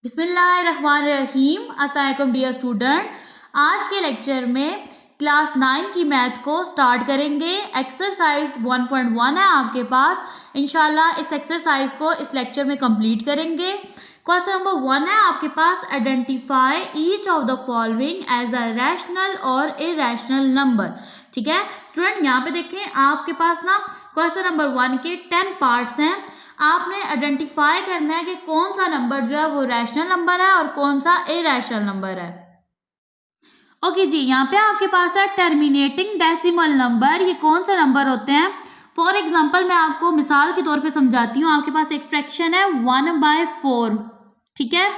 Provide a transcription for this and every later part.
बिस्मिल्लाहिर्रहमानिर्रहीम। अस्सलाम वालेकुम डियर स्टूडेंट। आज के लेक्चर में क्लास 9 की मैथ को स्टार्ट करेंगे। एक्सरसाइज 1.1 है आपके पास। इंशाल्लाह इस एक्सरसाइज को इस लेक्चर में कंप्लीट करेंगे। क्वेश्चन नंबर 1 है आपके पास, identify each of the following as a rational और इरेशनल नंबर। ठीक है स्टूडेंट, यहाँ पे देखें आपके पास ना क्वेश्चन नंबर 1 के 10 पार्ट्स हैं। आपने आइडेंटिफाई करना है कि कौन सा नंबर जो है वो रैशनल नंबर है और कौन सा इरेशनल नंबर है। ओके जी, यहाँ पे आपके पास है टर्मिनेटिंग डेसिमल नंबर। ये कौन सा नंबर होते हैं? फॉर एग्जांपल मैं आपको मिसाल के तौर पे समझाती हूँ। आपके पास एक फ्रैक्शन है 1/4। ठीक है,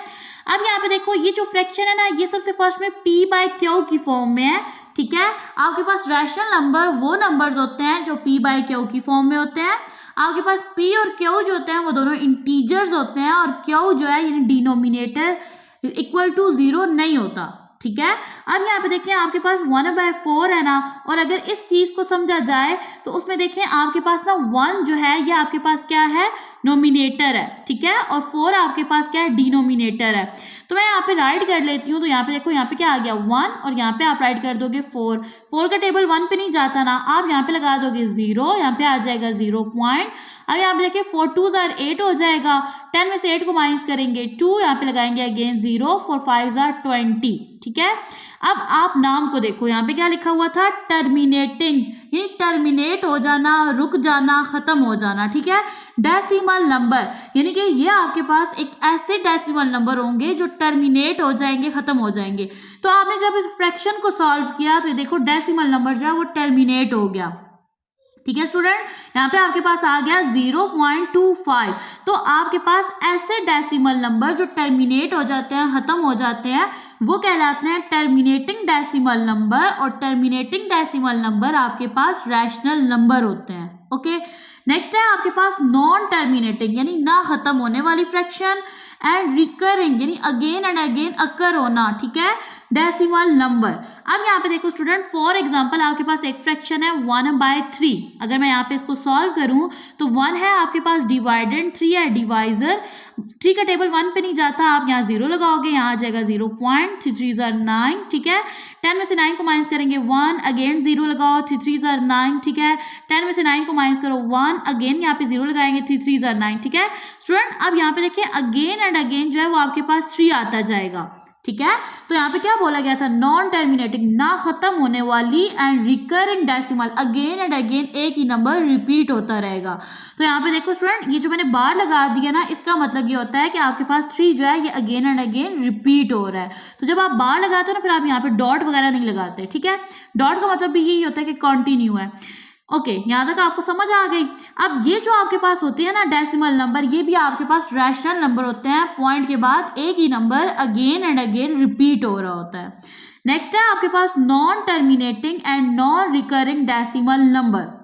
अब यहाँ पे देखो ये जो फ्रैक्शन है ना, ये सबसे फर्स्ट में p/q की फॉर्म में है। ठीक है, आपके पास रैशनल नंबर वो नंबर्स होते हैं जो p/q की फॉर्म में होते हैं। आपके पास p और q जो होते हैं वो दोनों इंटीजर्स होते हैं और q जो है यानी डिनोमिनेटर इक्वल टू 0 नहीं होता। ठीक है, अब यहाँ पे देखिए आपके पास 1/4 है ना, और अगर इस चीज को समझा जाए तो उसमें देखें आपके पास ना 1 जो है ये आपके पास क्या है, नोमिनेटर है। ठीक है, और 4 आपके पास क्या है, डिनोमिनेटर है। तो मैं यहाँ पे राइट कर लेती हूँ। तो यहाँ पे देखो यहाँ पे क्या आ गया 1 और यहाँ पे आप राइट कर दोगे 4। 4 का टेबल 1 पे नहीं जाता ना, आप यहाँ पे लगा दोगे 0, यहाँ पे आ जाएगा 0 पॉइंट। अब यहाँ पे देखिए 4 2s are 8 हो जाएगा। 10 में से 8 को माइनस करेंगे 2, यहाँ पे लगाएंगे अगेन 0, 4 5s are 20। ठीक है, अब आप नाम को देखो, यहाँ पे क्या लिखा हुआ था, टर्मिनेटिंग, यानी टर्मिनेट हो जाना, रुक जाना, खत्म हो जाना। ठीक है, डेसिमल नंबर यानी कि ये आपके पास एक ऐसे डेसिमल नंबर होंगे जो टर्मिनेट हो जाएंगे, खत्म हो जाएंगे। तो आपने जब इस फ्रैक्शन को सॉल्व किया तो ये देखो डेसिमल नंबर जो है वो टर्मिनेट हो गया। ठीक है स्टूडेंट, यहाँ पे आपके पास आ गया 0.25। तो आपके पास ऐसे डेसिमल नंबर जो टर्मिनेट हो जाते हैं, खत्म हो जाते हैं, वो कहलाते हैं टर्मिनेटिंग डेसिमल नंबर। और टर्मिनेटिंग डेसिमल नंबर आपके पास रैशनल नंबर होते हैं। ओके, नेक्स्ट है आपके पास नॉन टर्मिनेटिंग यानी ना खत्म होने वाली फ्रैक्शन, एंड रिकरिंग यानी अगेन एंड अगेन अकर होना। ठीक है, डेसिमल नंबर। अब यहाँ पे देखो स्टूडेंट, फॉर एग्जांपल आपके पास एक फ्रैक्शन है 1/3। अगर मैं यहाँ पे इसको सॉल्व करूं तो 1 है आपके पास डिवाइडेंड, 3 है डिवाइजर। 3 का टेबल 1 पे नहीं जाता, आप यहाँ 0 लगाओगे, यहाँ आ जाएगा 0.33 are 9। ठीक है, 10 में से 9 को माइनस करेंगे 1, अगेन 0 लगाओ, 33 are 9। ठीक है, 10 में से 9 को माइनस करो 1, अगेन यहाँ पे 0 लगाएंगे, 33 are 9। ठीक है स्टूडेंट, अब यहाँ पे देखिए अगेन एंड अगेन जो है वो आपके पास 3 आता जाएगा। ठीक है, तो यहाँ पे क्या बोला गया था, नॉन टर्मिनेटिंग ना खत्म होने वाली, and recurring decimal, again and again एक ही नंबर रिपीट होता रहेगा। तो यहाँ पे देखो स्टूडेंट, ये जो मैंने बार लगा दिया ना, इसका मतलब ये होता है कि आपके पास 3 जो है ये अगेन एंड अगेन रिपीट हो रहा है। तो जब आप बार लगाते हो ना, फिर आप यहाँ पे डॉट वगैरह नहीं लगाते। ठीक है, डॉट का मतलब भी यही होता है कि कंटिन्यू है। ओके, यहाँ तक आपको समझ आ गई। अब ये जो आपके पास होते हैं ना डेसिमल नंबर, ये भी आपके पास रैशनल नंबर होते हैं। पॉइंट के बाद एक ही number again and again repeat हो रहा होता है। नेक्स्ट है आपके पास non terminating and non recurring decimal number.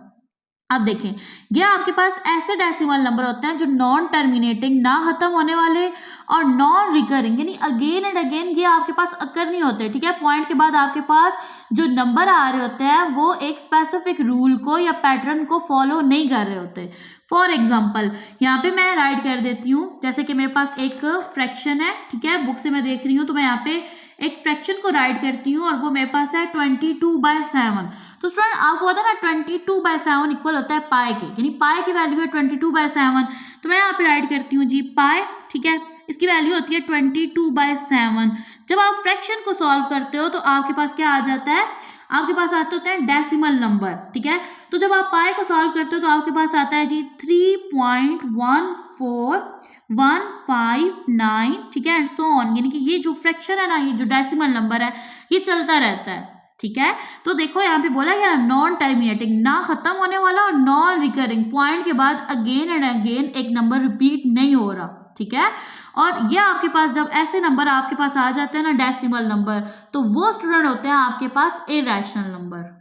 अब देखें, ये आपके पास ऐसे डेसिमल नंबर होते हैं जो नॉन टर्मिनेटिंग ना खत्म होने वाले, और नॉन रिकरिंग यानी अगेन एंड अगेन ये आपके पास अकर नहीं होते। ठीक है, पॉइंट के बाद आपके पास जो नंबर आ रहे होते हैं वो एक स्पेसिफिक रूल को या पैटर्न को फॉलो नहीं कर रहे होते। फॉर एग्जाम्पल यहाँ पे मैं राइट कर देती हूँ, जैसे कि मेरे पास एक फ्रैक्शन है। ठीक है, बुक से मैं देख रही हूँ, तो मैं यहाँ पे एक फ्रैक्शन को राइट करती हूँ और वो मेरे पास है 22/7। तो स्टूडेंट आपको पता है ना 22/7 इक्वल होता है पाई के, यानी पाई की वैल्यू है 22/7। तो मैं यहाँ पे राइट करती हूँ जी पाई। ठीक है, इसकी वैल्यू होती है 22/7। जब आप फ्रैक्शन को सॉल्व करते हो तो आपके पास क्या आ जाता है, आपके पास आते होते हैं डेसिमल नंबर। ठीक है, तो जब आप पाई को सॉल्व करते हो तो आपके पास आता है जी 3.14159। ठीक है, एंड सो ऑन, यानी कि ये जो फ्रैक्शन है ना, ये जो डेसिमल नंबर है ये चलता रहता है। ठीक है, तो देखो यहाँ पे बोला गया नॉन टर्मिनेटिंग, ना खत्म होने वाला, और नॉन रिकरिंग, पॉइंट के बाद अगेन एंड अगेन एक नंबर रिपीट नहीं हो रहा। ठीक है, और ये आपके पास जब ऐसे नंबर आपके पास आ जाते हैं ना डेसिमल नंबर, तो वो स्टूडेंट होते हैं आपके पास इरेशनल नंबर।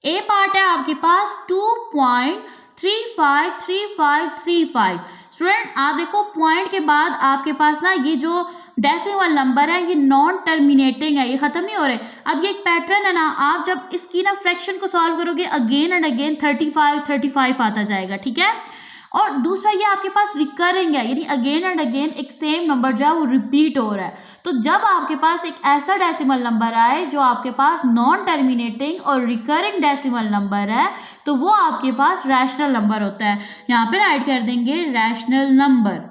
ए पार्ट है आपके पास 2.353535। स्टूडेंट आप देखो पॉइंट के बाद आपके पास ना ये जो डेसिमल नंबर है ये नॉन टर्मिनेटिंग है, ये खत्म नहीं हो रहे। अब ये एक पैटर्न है ना, आप जब इसकी ना फ्रैक्शन को सॉल्व करोगे अगेन एंड अगेन 35 आता जाएगा। ठीक है, और दूसरा ये आपके पास रिकरिंग है, यानी अगेन एंड अगेन एक सेम नंबर जो है वो रिपीट हो रहा है। तो जब आपके पास एक ऐसा डेसिमल नंबर आए जो आपके पास नॉन टर्मिनेटिंग और रिकरिंग डेसिमल नंबर है, तो वो आपके पास रैशनल नंबर होता है। यहाँ पे राइट कर देंगे रैशनल नंबर।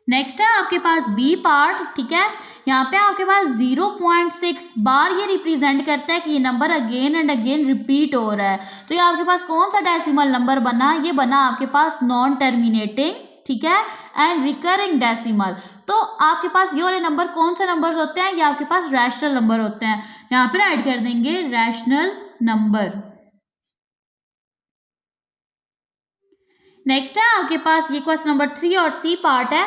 नेक्स्ट है आपके पास बी पार्ट, ठीक है। यहाँ पे आपके पास 0.6 बार ये रिप्रेजेंट करता है कि ये number again and again repeat हो रहा है। तो ये आपके पास कौन सा डेसिमल नंबर बना? ये बना आपके पास नॉन टर्मिनेटिंग, ठीक है, एंड रिकरिंग डेसिमल। तो आपके पास ये वाले नंबर कौन से नंबर्स होते हैं? ये आपके पास रैशनल नंबर होते हैं। यहाँ पे राइट कर देंगे रैशनल नंबर। नेक्स्ट है आपके पास ये क्वेश्चन नंबर 3 और सी पार्ट है।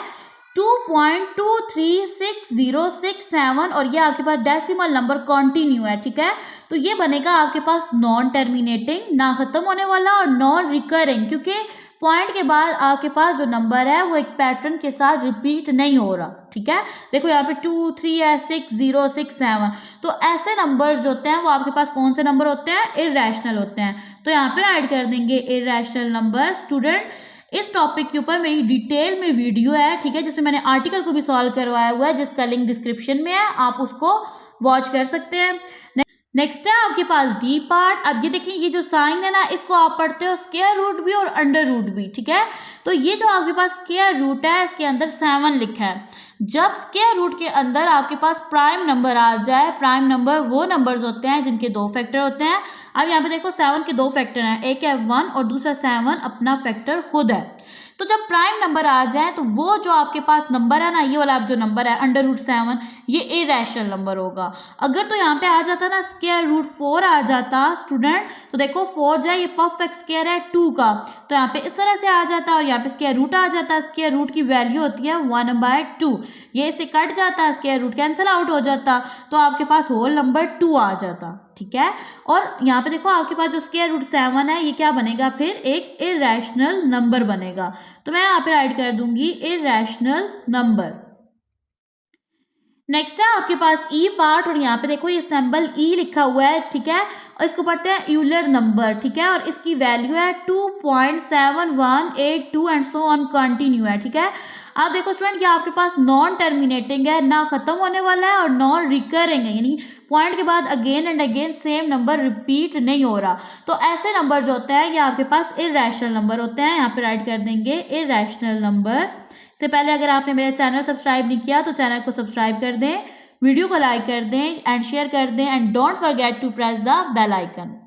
2.236067 और ये आपके पास डेसिमल नंबर कॉन्टिन्यू है, ठीक है। तो ये बनेगा आपके पास नॉन टर्मिनेटिंग, ना खत्म होने वाला, और नॉन रिकरिंग, क्योंकि पॉइंट के बाद आपके पास जो नंबर है वो एक पैटर्न के साथ रिपीट नहीं हो रहा, ठीक है। देखो यहाँ पे 2, 3 है, 6, 0, 6, 7। तो ऐसे नंबर्स जो होते हैं वो आपके पास कौन से नंबर होते हैं? इररेशनल होते हैं। तो यहाँ पे ऐड कर देंगे इररेशनल नंबर। स्टूडेंट, इस टॉपिक के ऊपर मेरी डिटेल में वीडियो है, ठीक है, जिसमें मैंने आर्टिकल को भी सॉल्व करवाया हुआ है, जिसका लिंक डिस्क्रिप्शन में है, आप उसको वॉच कर सकते हैं। नेक्स्ट है आपके पास डी पार्ट। अब ये देखिए, ये जो साइन है ना, इसको आप पढ़ते हो स्क्वायर रूट भी और अंडर रूट भी, ठीक है। तो ये जो आपके पास स्क्वायर रूट है, इसके अंदर 7 लिखा है। जब स्क्वायर रूट के अंदर आपके पास प्राइम नंबर आ जाए, प्राइम नंबर वो नंबर्स होते हैं जिनके 2 फैक्टर होते हैं। अब यहाँ पे देखो 7 के 2 फैक्टर हैं, एक है 1 और दूसरा 7 अपना फैक्टर खुद है। तो जब प्राइम नंबर आ जाए तो वो जो आपके पास नंबर है ना, ये वाला जो नंबर है अंडर रूट 7, ये इररेशनल नंबर होगा। अगर तो यहाँ पे आ जाता ना स्क्वायर रूट 4 आ जाता स्टूडेंट, तो देखो 4 जो है ये परफेक्ट स्क्वायर है 2 का, तो यहाँ पे इस तरह से आ जाता, और यहाँ पे स्क्वायर रूट आ जाता। स्क्वायर रूट की वैल्यू होती है 1/2, ये इसे कट जाता, स्क्वायर रूट कैंसिल आउट हो जाता, तो आपके पास होल नंबर 2 आ जाता, ठीक है। और यहाँ पे देखो आपके पास जो स्क्वायर रूट 7 है, ये क्या बनेगा? फिर एक इररेशनल नंबर बनेगा। तो मैं यहाँ पे राइट कर दूंगी इररेशनल नंबर। नेक्स्ट है आपके पास ई पार्ट, और यहाँ पे देखो ये सिंबल ई लिखा हुआ है, ठीक है, और इसको पढ़ते हैं यूलर नंबर, ठीक है, और इसकी वैल्यू है 2.7182 एंड सो ऑन कंटिन्यू है, ठीक है। आप देखो स्टूडेंट, ये आपके पास नॉन टर्मिनेटिंग है, ना खत्म होने वाला है, और नॉन रिकरिंग है, यानी पॉइंट के बाद again and again same number repeat नहीं हो रहा। तो ऐसे नंबर जो होते हैं ये आपके पास इररेशनल नंबर होते हैं। यहाँ पे राइट कर देंगे इररेशनल नंबर। से पहले अगर आपने मेरा चैनल सब्सक्राइब नहीं किया तो चैनल को सब्सक्राइब कर दें, वीडियो को लाइक कर दें एंड शेयर कर दें, and don't forget to press the bell icon.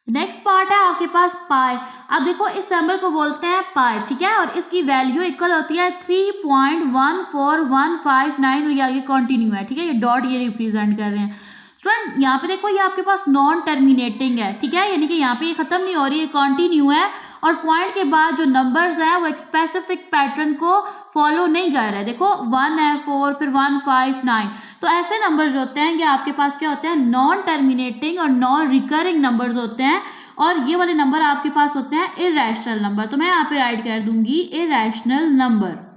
Next part है आपके पास पाई। अब देखो इस सिंबल को बोलते हैं पाई, ठीक है, और इसकी वैल्यू इक्वल होती है 3.14159, या ये कंटिन्यू है, ठीक है, ये डॉट ये रिप्रेजेंट कर रहे हैं। स्टूडेंट यहाँ पे देखो ये आपके पास नॉन टर्मिनेटिंग है, ठीक है, यानी कि यहाँ पे ये खत्म नहीं हो रही, ये कंटिन्यू है, और पॉइंट के बाद जो नंबर्स हैं वो एक स्पेसिफिक पैटर्न को फॉलो नहीं कर रहे। देखो 1 है, 4, फिर 1, 5, 9। तो ऐसे नंबर्स होते हैं ये आपके पास क्या होते हैं? नॉन टर्मिनेटिंग और नॉन रिकरिंग नंबर्स होते हैं, और ये वाले नंबर आपके पास होते हैं इररेशनल नंबर। तो मैं यहाँ पे राइट कर दूंगी इररेशनल नंबर।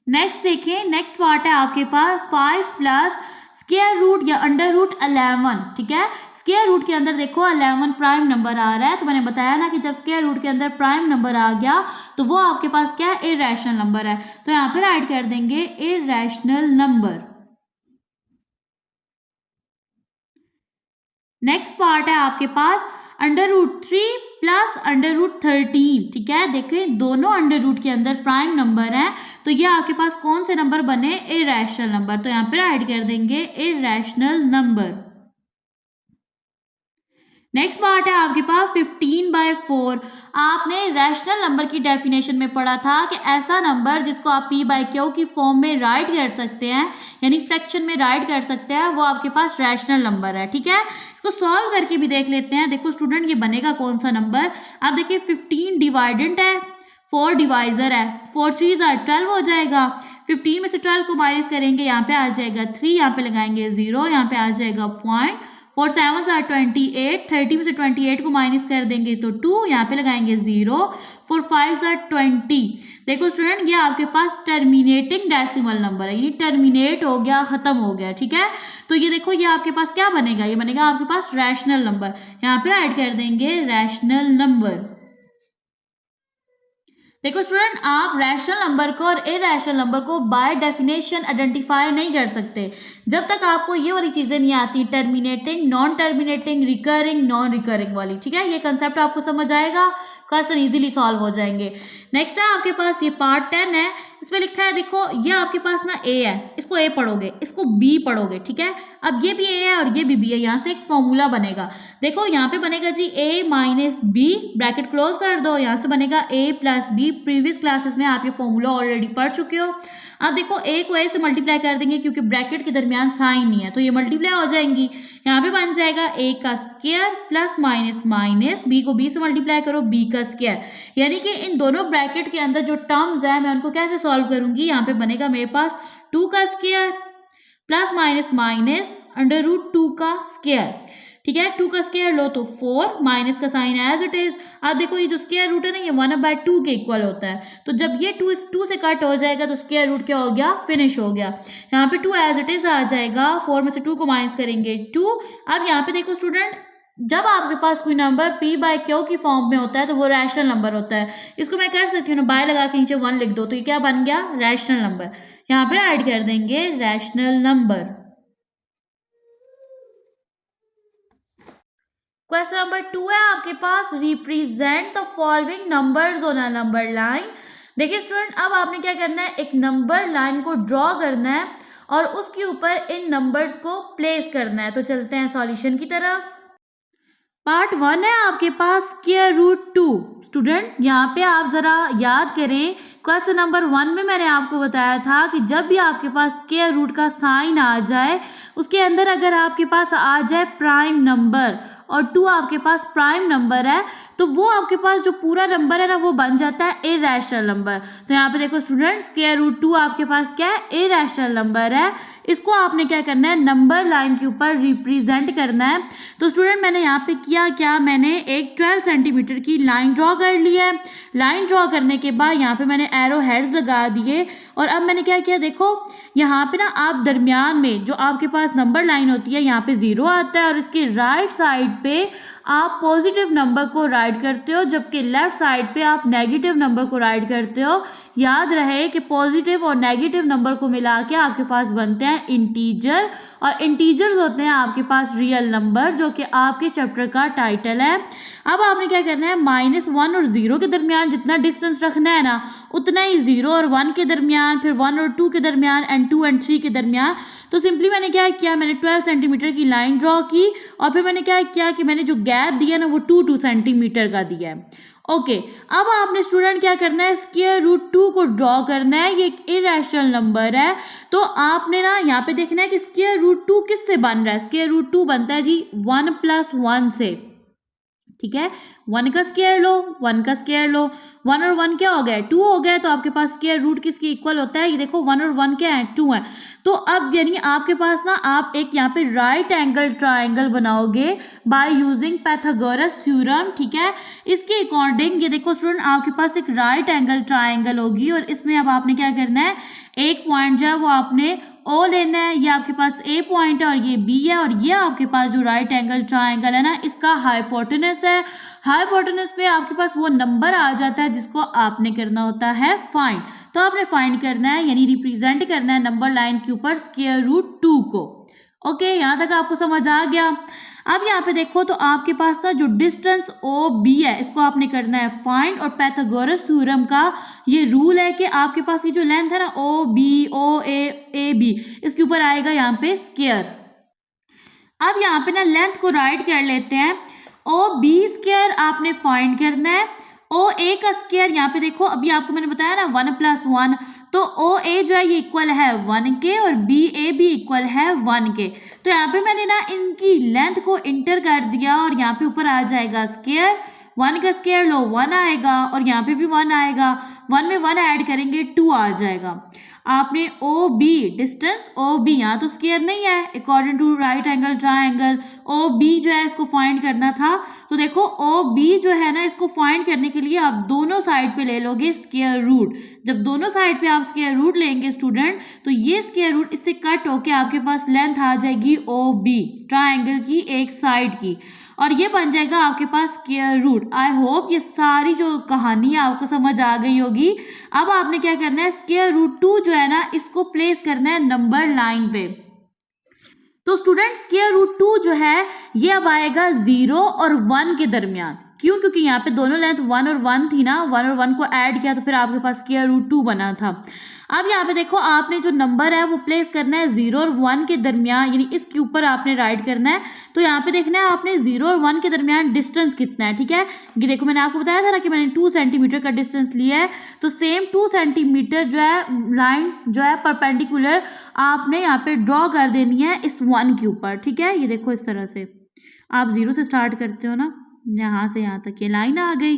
नेक्स्ट देखिए, नेक्स्ट पार्ट है आपके पास 5 प्लस स्क्वायर रूट या अंडर रूट 11, ठीक है। स्क्वायर रूट के अंदर देखो 11 प्राइम नंबर आ रहा है, तो मैंने बताया ना कि जब स्क्वायर रूट के अंदर प्राइम नंबर आ गया तो वो आपके पास क्या है? इररेशनल नंबर है। तो यहाँ पे राइट कर देंगे इररेशनल नंबर। नेक्स्ट पार्ट है आपके पास under root 3 plus under root 13, ठीक है। देखें दोनों अंडर रूट के अंदर प्राइम नंबर है, तो ये आपके पास कौन से नंबर बने? Irrational number. तो यहाँ पे ऐड कर देंगे इररेशनल नंबर। नेक्स्ट पार्ट है आपके पास 15/4। आपने रैशनल नंबर की डेफिनेशन में पढ़ा था कि ऐसा नंबर जिसको आप p/q की फॉर्म में राइट कर सकते हैं, यानी फ्रैक्शन में राइट कर सकते हैं, वो आपके पास रैशनल नंबर है, ठीक है। इसको सॉल्व करके भी देख लेते हैं। देखो स्टूडेंट, ये बनेगा कौन सा नंबर? आप देखिए 15 डिवाइडेंट है, 4 डिवाइजर है, 4 3 12 हो जाएगा। 15 में से 12 को माइनस करेंगे, यहाँ पे आ जाएगा 3, यहाँ पे लगाएंगे 0, यहाँ पे आ जाएगा 4 7 आर 28, 30 में से 28 को माइनस कर देंगे तो 2, यहाँ पे लगाएंगे 0, 4 5 आर 20। देखो स्टूडेंट, ये आपके पास टर्मिनेटिंग डेसिमल नंबर है, यानी टर्मिनेट हो गया, खत्म हो गया, ठीक है। तो ये देखो, ये आपके पास क्या बनेगा, ये बनेगा आपके पास रैशनल नंबर। यहाँ पे ऐड कर देंगे रैशनल नंबर। देखो स्टूडेंट, आप रैशनल नंबर को और इरैशनल नंबर को बाय डेफिनेशन आइडेंटिफाई नहीं कर सकते जब तक आपको ये वाली चीज़ें नहीं आती, terminating, non terminating, recurring, non recurring वाली, ठीक है। ये कंसेप्ट आपको समझ आएगा, क्वेश्चन इजीली सॉल्व हो जाएंगे। नेक्स्ट है आपके पास ये पार्ट 10 है, इसमें लिखा है, देखो ये आपके पास ना ए है, इसको ए पढ़ोगे, इसको बी पढ़ोगे, ठीक है। अब ये भी ए है और ये भी बी है, यहाँ से एक फॉर्मूला बनेगा। देखो यहाँ पे बनेगा जी ए माइनस बी, ब्रैकेट क्लोज कर दो, यहाँ से बनेगा ए प्लस बी। प्रीवियस क्लासेस में आप ये फॉर्मूला ऑलरेडी पढ़ चुके हो। अब देखो ए को ए से मल्टीप्लाई कर देंगे, क्योंकि ब्रैकेट के दरमियान साइन नहीं है, तो ये मल्टीप्लाई हो जाएंगी। यहाँ पे बन जाएगा ए का square plus minus minus, B को बी से मल्टीप्लाई करो, बी का स्क्वायर। यानी कि इन दोनों ब्रैकेट के अंदर जो टर्म्स है मैं उनको कैसे सॉल्व करूंगी, यहाँ पे बनेगा मेरे पास 2 का square plus minus minus under root 2 का स्क्वायर, ठीक है। 2 का स्क्वायर लो तो 4, माइनस का साइन एज इट इज। अब देखो ये जो स्क्वायर रूट है ना, ये 1/2 के इक्वल होता है, तो जब ये 2 से कट हो जाएगा तो स्क्वायर रूट क्या हो गया, फिनिश हो गया। यहाँ पे 2 एज इट इज आ जाएगा, 4 में से 2 को माइनस करेंगे 2। अब यहाँ पे देखो स्टूडेंट, जब आपके पास कोई नंबर p/q की फॉर्म में होता है तो वो रैशनल नंबर होता है। इसको मैं कर सकती हूँ ना, बाय लगा के नीचे 1 लिख दो, तो ये क्या बन गया, रैशनल नंबर। यहाँ पे ऐड कर देंगे रैशनल नंबर। क्वेश्चन नंबर 2 है आपके पास, represent the following numbers on a number line. देखिए स्टूडेंट, अब आपने क्या करना है, एक नंबर लाइन को ड्रॉ करना है और उसके ऊपर इन नंबर्स को प्लेस करना है। तो चलते हैं सॉल्यूशन की तरफ। पार्ट 1 है आपके पास स्क्वायर रूट 2। स्टूडेंट यहाँ पे आप ज़रा याद करें, क्वेश्चन नंबर 1 में मैंने आपको बताया था कि जब भी आपके पास स्क्वायर रूट का साइन आ जाए, उसके अंदर अगर आपके पास आ जाए प्राइम नंबर और 2 आपके पास प्राइम नंबर है, तो वो आपके पास जो पूरा नंबर है ना, वो बन जाता है इरैशनल नंबर। तो यहाँ पे देखो स्टूडेंट, स्क्वायर रूट 2 आपके पास क्या है, इरैशनल नंबर है। इसको आपने क्या करना है, नंबर लाइन के ऊपर रिप्रेजेंट करना है। तो स्टूडेंट मैंने यहाँ पे किया क्या, मैंने एक 12 सेंटीमीटर की लाइन ड्रॉ कर ली है। लाइन ड्रॉ करने के बाद यहाँ पे मैंने एरो हेड्स लगा दिए और अब मैंने क्या किया, देखो यहाँ पे ना आप दरमियान में जो आपके पास नंबर लाइन होती है, यहाँ पे 0 आता है और इसके राइट साइड पे आप पॉजिटिव नंबर को राइट करते हो, जबकि लेफ्ट साइड पे आप नेगेटिव नंबर को राइट करते हो। याद रहे कि पॉजिटिव और नेगेटिव नंबर को मिला के आपके पास बनते हैं इंटीजर, और इंटीजर्स होते हैं आपके पास रियल नंबर, जो कि आपके चैप्टर का टाइटल है। अब आपने क्या करना है, -1 और 0 के दरमियान जितना डिस्टेंस रखना है ना, उतना ही 0 और 1 के दरमियान, फिर 1 और 2 के दरमियान, एंड 2 और 3 के दरमियान। तो सिंपली मैंने क्या किया, मैंने 12 सेंटीमीटर की लाइन ड्रॉ की और फिर मैंने क्या किया कि मैंने जो गैप दिया ना, वो 2 सेंटीमीटर का दिया है। ओके, अब आपने स्टूडेंट क्या करना है, स्क्वायर रूट 2 को ड्रॉ करना है। ये एक इरैशनल नंबर है, तो आपने ना यहाँ पे देखना है कि स्क्वायर रूट 2 किससे बन रहा है। स्क्वायर रूट 2 बनता है जी 1 + 1 से, ठीक है। 1 का स्क्वायर लो, 1 का स्क्वायर लो, 1 और 1 क्या हो गया, 2 हो गया। तो आपके पास स्क्वायर रूट किसके इक्वल होता है, ये देखो 1 और 1 क्या है, 2 है। तो अब यानी आपके पास ना आप एक यहाँ पे राइट एंगल ट्राइंगल बनाओगे बाय यूजिंग पाइथागोरस थ्योरम, ठीक है। इसके अकॉर्डिंग ये देखो स्टूडेंट, आपके पास एक राइट एंगल ट्राइंगल होगी और इसमें अब आपने क्या करना है, एक पॉइंट जो है वो आपने ओ लेना है। ये आपके पास ए पॉइंट है और ये बी है, और ये आपके पास जो राइट एंगल ट्राइंगल है ना, इसका हाइपोटेनस है। हाइपोटेनस पे आपके पास वो नंबर आ जाता है जिसको आपने करना होता है फाइंड। तो आपने फाइंड करना है, यानी रिप्रेजेंट करना है नंबर लाइन के ऊपर स्क्वायर रूट 2 को। ओके, यहाँ तक आपको समझ आ गया। अब यहाँ पे देखो तो आपके पास ना जो डिस्टेंस ओ बी है, इसको आपने करना है फाइंड, और पाइथागोरस थ्योरम का ये रूल है कि आपके पास ये जो लेंथ है ना, O B, O A B, इसके ऊपर आएगा यहाँ पे स्क्वायर। अब यहाँ पे ना लेंथ को राइट कर लेते हैं, ओ बी स्क्वायर आपने फाइंड करना है। ओ ए का स्क्वायर यहाँ पे देखो, अभी आपको मैंने बताया ना 1 + 1, तो ओ ए जो है ये इक्वल है 1 के और बी ए भी इक्वल है 1 के। तो यहाँ पे मैंने ना इनकी लेंथ को इंटर कर दिया और यहाँ पे ऊपर आ जाएगा स्क्वायर। 1 का स्क्वायर लो, 1 आएगा और यहाँ पे भी 1 आएगा, 1 में 1 ऐड करेंगे 2 आ जाएगा। आपने O B distance O B, यहाँ तो स्क्वायर नहीं है, according to right angle triangle O B जो है इसको फाइंड करना था। तो देखो ओ बी जो है ना, इसको फाइंड करने के लिए आप दोनों साइड पे ले लोगे स्क्वायर रूट। जब दोनों साइड पे आप स्क्वायर रूट लेंगे स्टूडेंट, तो ये स्क्वायर रूट इससे कट होके आपके पास लेंथ आ जाएगी ओ बी ट्राइंगल की एक साइड की, और ये बन जाएगा आपके पास स्क्वायर रूट। आई होप ये सारी जो कहानी है आपको समझ आ गई होगी। अब आपने क्या करना है, स्क्वायर रूट 2 जो है ना, इसको प्लेस करना है नंबर लाइन पे। तो स्टूडेंट स्क्वायर रूट 2 जो है ये अब आएगा 0 और 1 के दरमियान। क्यों? क्योंकि यहाँ पे दोनों लेंथ 1 और 1 थी ना, 1 और 1 को ऐड किया तो फिर आपके पास स्क्वायर रूट 2 बना था। अब यहाँ पे देखो आपने जो नंबर है वो प्लेस करना है 0 और 1 के दरमियान, यानी इसके ऊपर आपने राइट करना है। तो यहाँ पे देखना है आपने 0 और 1 के दरमियान डिस्टेंस कितना है, ठीक है। ये देखो मैंने आपको बताया था ना कि मैंने 2 सेंटीमीटर का डिस्टेंस लिया है, तो सेम 2 सेंटीमीटर जो है लाइन जो है परपेंडिकुलर आपने यहाँ पे ड्रॉ कर देनी है इस 1 के ऊपर, ठीक है। ये देखो इस तरह से आप 0 से स्टार्ट करते हो ना, यहाँ से यहाँ तक ये लाइन आ गई।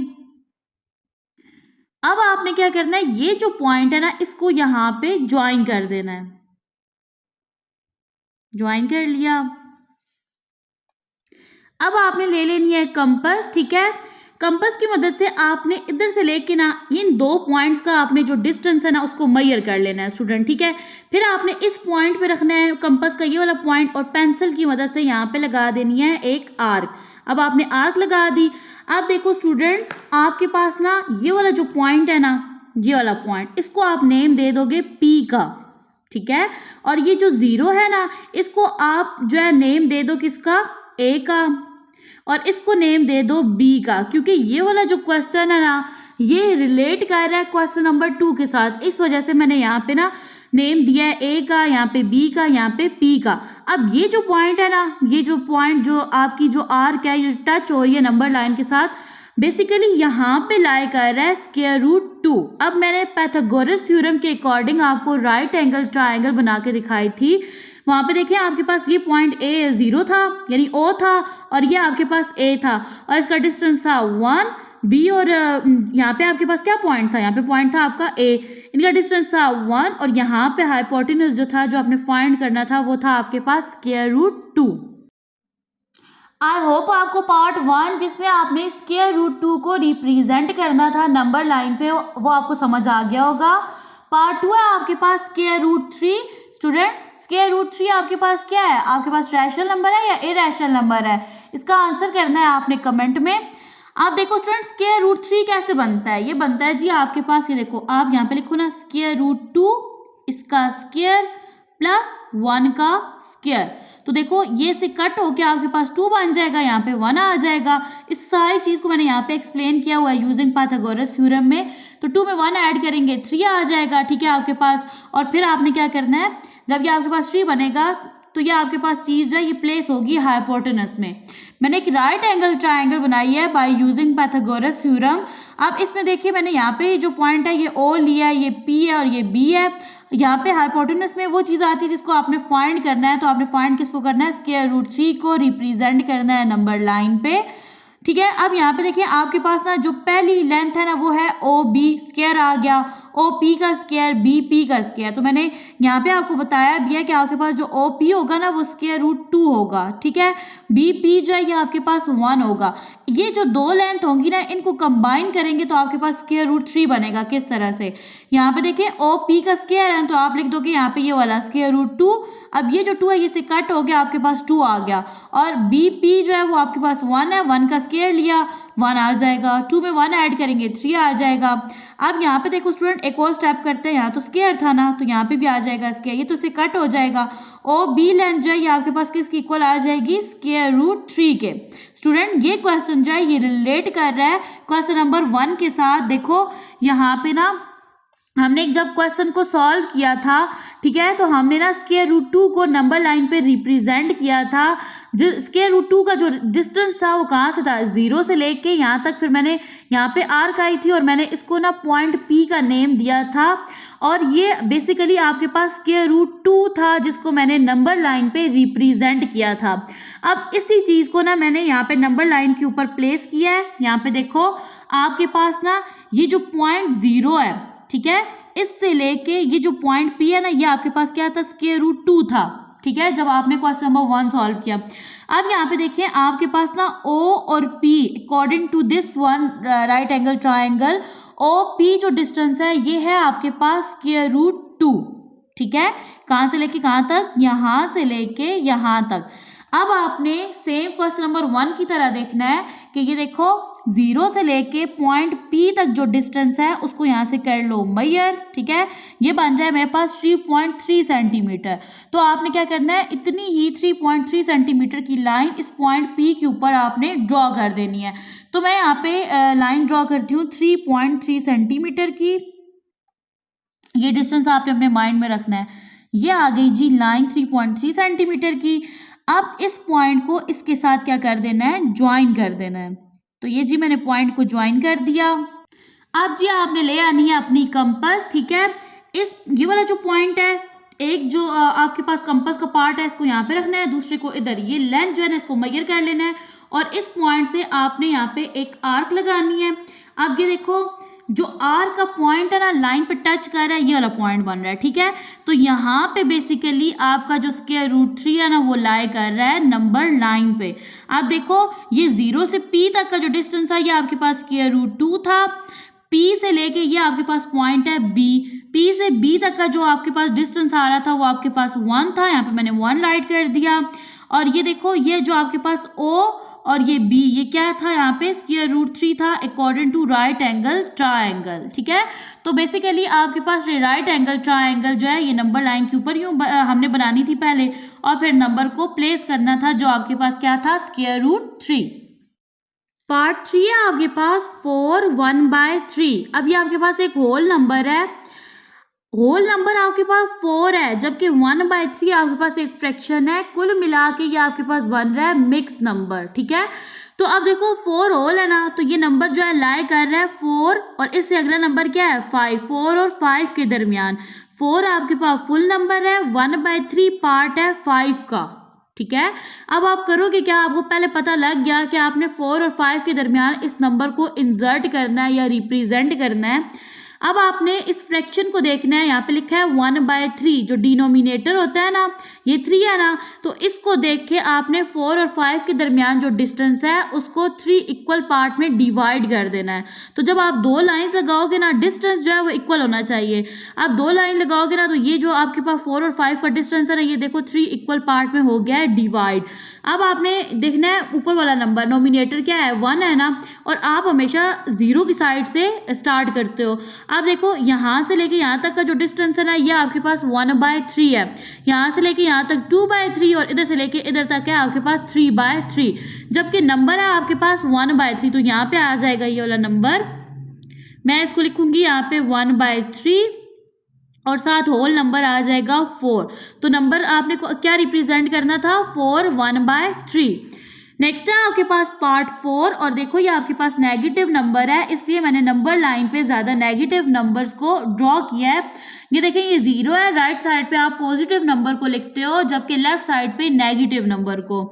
अब आपने क्या करना है, ये जो पॉइंट है ना इसको यहाँ पे ज्वाइन कर देना है। ज्वाइन कर लिया। अब आपने ले लेनी है कंपास, ठीक है। कंपास की मदद से आपने इधर से लेके ना इन 2 पॉइंट्स का आपने जो डिस्टेंस है ना उसको मेजर कर लेना है स्टूडेंट, ठीक है। फिर आपने इस पॉइंट पे रखना है कंपास का ये वाला पॉइंट, और पेंसिल की मदद से यहाँ पे लगा देनी है एक आर्क। अब आपने आर्क लगा दी। अब देखो स्टूडेंट आपके पास ना ये वाला जो पॉइंट है ना, ये वाला पॉइंट, इसको आप नेम दे दोगे पी का, ठीक है। और ये जो 0 है ना इसको आप जो है नेम दे दो किसका, ए का, और इसको नेम दे दो बी का, क्योंकि ये वाला जो क्वेश्चन है ना ये रिलेट कर रहा है क्वेश्चन नंबर 2 के साथ, इस वजह से मैंने यहाँ पे ना नेम दिया है ए का, यहाँ पे बी का, यहाँ पे पी का। अब ये जो पॉइंट है ना, ये जो पॉइंट जो आपकी जो आर्क है ये टच हो रही है नंबर लाइन के साथ, बेसिकली यहाँ पे लाई कर रहा है स्क्वायर रूट 2। अब मैंने पाइथागोरस थ्योरम के अकॉर्डिंग आपको राइट एंगल ट्राइंगल बना के दिखाई थी। वहाँ पे देखिए आपके पास ये पॉइंट ए 0 था यानी ओ था, और ये आपके पास ए था, और इसका डिस्टेंस था 1 बी, और यहाँ पे आपके पास क्या पॉइंट था, यहाँ पे पॉइंट था आपका ए, इनका डिस्टेंस था 1, और यहाँ पे हाइपोटेन्यूज जो था जो आपने फाइंड करना था वो था आपके पास स्क्वायर रूट 2। आई होप आपको पार्ट 1 जिसमें आपने स्क्वायर रूट 2 को रिप्रेजेंट करना था नंबर लाइन पे वो आपको समझ आ गया होगा। पार्ट 2 है आपके पास square root 3। Student square root 3 आपके पास क्या है, आपके पास रैशनल नंबर है या इरैशनल नंबर है, इसका आंसर करना है आपने कमेंट में। आप देखो स्टूडेंट स्क्वायर रूट 3 कैसे बनता है, ये बनता है जी आपके पास, ये देखो आप यहाँ पे लिखो ना स्क्वायर रूट 2 इसका स्क्वायर प्लस 1 का स्क्वायर, तो देखो ये से कट होके आपके पास 2 बन जाएगा, यहाँ पे 1 आ जाएगा। इस सारी चीज़ को मैंने यहाँ पे एक्सप्लेन किया हुआ है यूजिंग पाइथागोरस थ्योरम में। तो 2 में 1 ऐड करेंगे 3 आ जाएगा, ठीक है आपके पास। और फिर आपने क्या करना है, जब ये आपके पास 3 बनेगा तो ये आपके पास चीज़ है ये प्लेस होगी हाइपोटेनस में। मैंने एक राइट एंगल ट्राइंगल बनाई है बाय यूजिंग पाइथागोरस थ्योरम। अब इसमें देखिए मैंने यहाँ पे जो पॉइंट है ये ओ लिया है, ये पी है और ये बी है। यहाँ पे हाइपोटेनस में वो चीज़ आती है जिसको आपने फाइंड करना है, तो आपने फाइंड किसको करना है, स्क्वायर रूट 3 को रिप्रेजेंट करना है नंबर लाइन पे, ठीक है। अब यहाँ पे देखिए आपके पास ना जो पहली लेंथ है ना वो है ओ बी, स्क्वायर आ गया, ओ पी का स्क्वायर, बी पी का स्क्वायर। तो मैंने यहाँ पे आपको बताया भी है कि आपके पास जो ओ पी होगा ना वो स्क्वायर रूट 2 होगा, ठीक है। बी पी जो है ये आपके पास 1 होगा। ये जो 2 लेंथ होंगी ना इनको कंबाइन करेंगे तो आपके पास स्क्वायर रूट 3 बनेगा। किस तरह से, यहाँ पे देखिए ओ पी का स्क्वायर है तो आप लिख दोगे यहाँ पे ये वाला स्क्वायर रूट 2। अब ये जो 2 है ये से कट हो गया, आपके पास 2 आ गया, और बी पी जो है वो आपके पास 1 है, 1 का स्क्वायर लिया 1 आ जाएगा, 2 में 1 ऐड करेंगे 3 आ जाएगा। अब यहाँ पे देखो स्टूडेंट एक और स्टेप करते हैं, यहाँ तो स्क्वायर था ना तो यहाँ पे भी आ जाएगा स्क्वायर, ये तो इससे कट हो जाएगा। ओ बी लेंथ जो है ये आपके पास किसकी इक्वल आ जाएगी, स्क्वायर रूट 3 के। स्टूडेंट ये क्वेश्चन जो है ये रिलेट कर रहा है क्वेश्चन नंबर 1 के साथ। देखो यहाँ पे ना हमने जब क्वेश्चन को सॉल्व किया था, ठीक है, तो हमने ना स्क्वायर रूट 2 को नंबर लाइन पे रिप्रेजेंट किया था। स्क्वायर रूट 2 का जो डिस्टेंस था वो कहाँ से था, 0 से लेके यहाँ तक। फिर मैंने यहाँ पे आर्क आई थी और मैंने इसको ना पॉइंट पी का नेम दिया था, और ये बेसिकली आपके पास स्क्वायर रूट 2 था जिसको मैंने नंबर लाइन पे रिप्रेजेंट किया था। अब इसी चीज़ को ना मैंने यहाँ पे नंबर लाइन के ऊपर प्लेस किया है। यहाँ पे देखो आपके पास ना ये जो पॉइंट 0 है, ठीक है, इससे लेके ये जो पॉइंट P है ना, ये आपके पास क्या था, स्क्वायर रूट 2 था, ठीक है, जब आपने क्वेश्चन नंबर 1 सॉल्व किया। अब यहाँ पे देखिए आपके पास ना O और P according to this one right angle triangle, OP जो डिस्टेंस है ये है आपके पास स्क्वायर रूट 2, ठीक है। कहाँ से लेके कहाँ तक, यहाँ से लेके यहाँ तक। अब आपने सेम क्वेश्चन नंबर 1 की तरह देखना है कि ये देखो 0 से लेके पॉइंट P तक जो डिस्टेंस है उसको यहाँ से कर लो मेजर, ठीक है। ये बन रहा है मेरे पास 3.3 सेंटीमीटर। तो आपने क्या करना है, इतनी ही 3.3 सेंटीमीटर की लाइन इस पॉइंट P के ऊपर आपने ड्रॉ कर देनी है। तो मैं यहाँ पे लाइन ड्रॉ करती हूँ 3.3 सेंटीमीटर की। ये डिस्टेंस आपने अपने माइंड में रखना है। ये आ गई जी लाइन 3.3 सेंटीमीटर की। अब इस पॉइंट को इसके साथ क्या कर देना है, ज्वाइन कर देना है। तो ये जी मैंने पॉइंट को ज्वाइन कर दिया। अब जी आपने ले आनी है अपनी कंपास, ठीक है। इस ये वाला जो पॉइंट है, एक जो आपके पास कंपास का पार्ट है इसको यहाँ पे रखना है, दूसरे को इधर। ये लेंथ जो है ना इसको मेजर कर लेना है और इस पॉइंट से आपने यहाँ पे एक आर्क लगानी है। अब ये देखो जो आर का पॉइंट है ना लाइन पे टच कर रहा है, ये वाला पॉइंट बन रहा है, ठीक है। तो यहाँ पे बेसिकली आपका जो स्क्वायर रूट 3 है ना वो लाई कर रहा है नंबर लाइन पे। आप देखो ये 0 से P तक का जो डिस्टेंस है ये आपके पास स्क्वायर रूट 2 था। P से लेके ये आपके पास पॉइंट है B, P से B तक का जो आपके पास डिस्टेंस आ रहा था वो आपके पास 1 था, यहाँ पे मैंने 1 राइट कर दिया। और ये देखो ये जो आपके पास O और ये B, ये क्या था, यहाँ पे स्क्वायर रूट 3 था according to right angle triangle, ठीक है। तो बेसिकली आपके पास ये राइट एंगल ट्राइंगल जो है ये नंबर लाइन के ऊपर यूँ हमने बनानी थी पहले, और फिर नंबर को प्लेस करना था जो आपके पास क्या था, स्क्वायर रूट 3। पार्ट 3 है आपके पास 4 1/3। अब ये आपके पास एक होल नंबर है, होल नंबर आपके पास 4 है, जबकि 1/3 आपके पास एक फ्रैक्शन है। कुल मिला के ये आपके पास बन रहा है मिक्स नंबर, ठीक है। तो अब देखो 4 होल है ना, तो ये नंबर जो है लाई कर रहा है 4 और इससे अगला नंबर क्या है 5, 4 और 5 के दरमियान। 4 आपके पास फुल नंबर है, 1/3 पार्ट है 5 का, ठीक है। अब आप करोगे क्या, आपको पहले पता लग गया कि आपने 4 और 5 के दरमियान इस नंबर को इंसर्ट करना है या रिप्रेजेंट करना है। अब आपने इस फ्रैक्शन को देखना है, यहाँ पे लिखा है 1/3, जो डिनोमिनेटर होता है ना ये 3 है ना, तो इसको देख के आपने 4 और 5 के दरमियान जो डिस्टेंस है उसको 3 इक्वल पार्ट में डिवाइड कर देना है। तो जब आप 2 लाइंस लगाओगे ना, डिस्टेंस जो है वो इक्वल होना चाहिए। आप 2 लाइन लगाओगे ना तो ये जो आपके पास 4 और 5 का डिस्टेंस है ना, ये देखो 3 इक्वल पार्ट में हो गया है डिवाइड। अब आपने देखना है ऊपर वाला नंबर, नोमिनेटर क्या है 1 है ना, और आप हमेशा 0 की साइड से स्टार्ट करते हो। अब देखो यहाँ से लेके यहाँ तक का जो डिस्टेंस है ना ये आपके पास 1/3 है, यहाँ से लेके यहाँ तक 2/3 और इधर से लेके इधर तक है आपके पास 3/3, जबकि नंबर है आपके पास 1/3। तो यहाँ पे आ जाएगा ये वाला नंबर, मैं इसको लिखूंगी यहाँ पे 1/3 और साथ होल नंबर आ जाएगा 4। तो नंबर आपने क्या रिप्रेजेंट करना था, 4 1/3। नेक्स्ट है आपके पास पार्ट 4 और देखो ये आपके पास नेगेटिव नंबर है, इसलिए मैंने नंबर लाइन पे ज़्यादा नेगेटिव नंबर्स को ड्रॉ किया है। ये देखें ये 0 है, राइट साइड पे आप पॉजिटिव नंबर को लिखते हो, जबकि लेफ्ट साइड पे नेगेटिव नंबर को।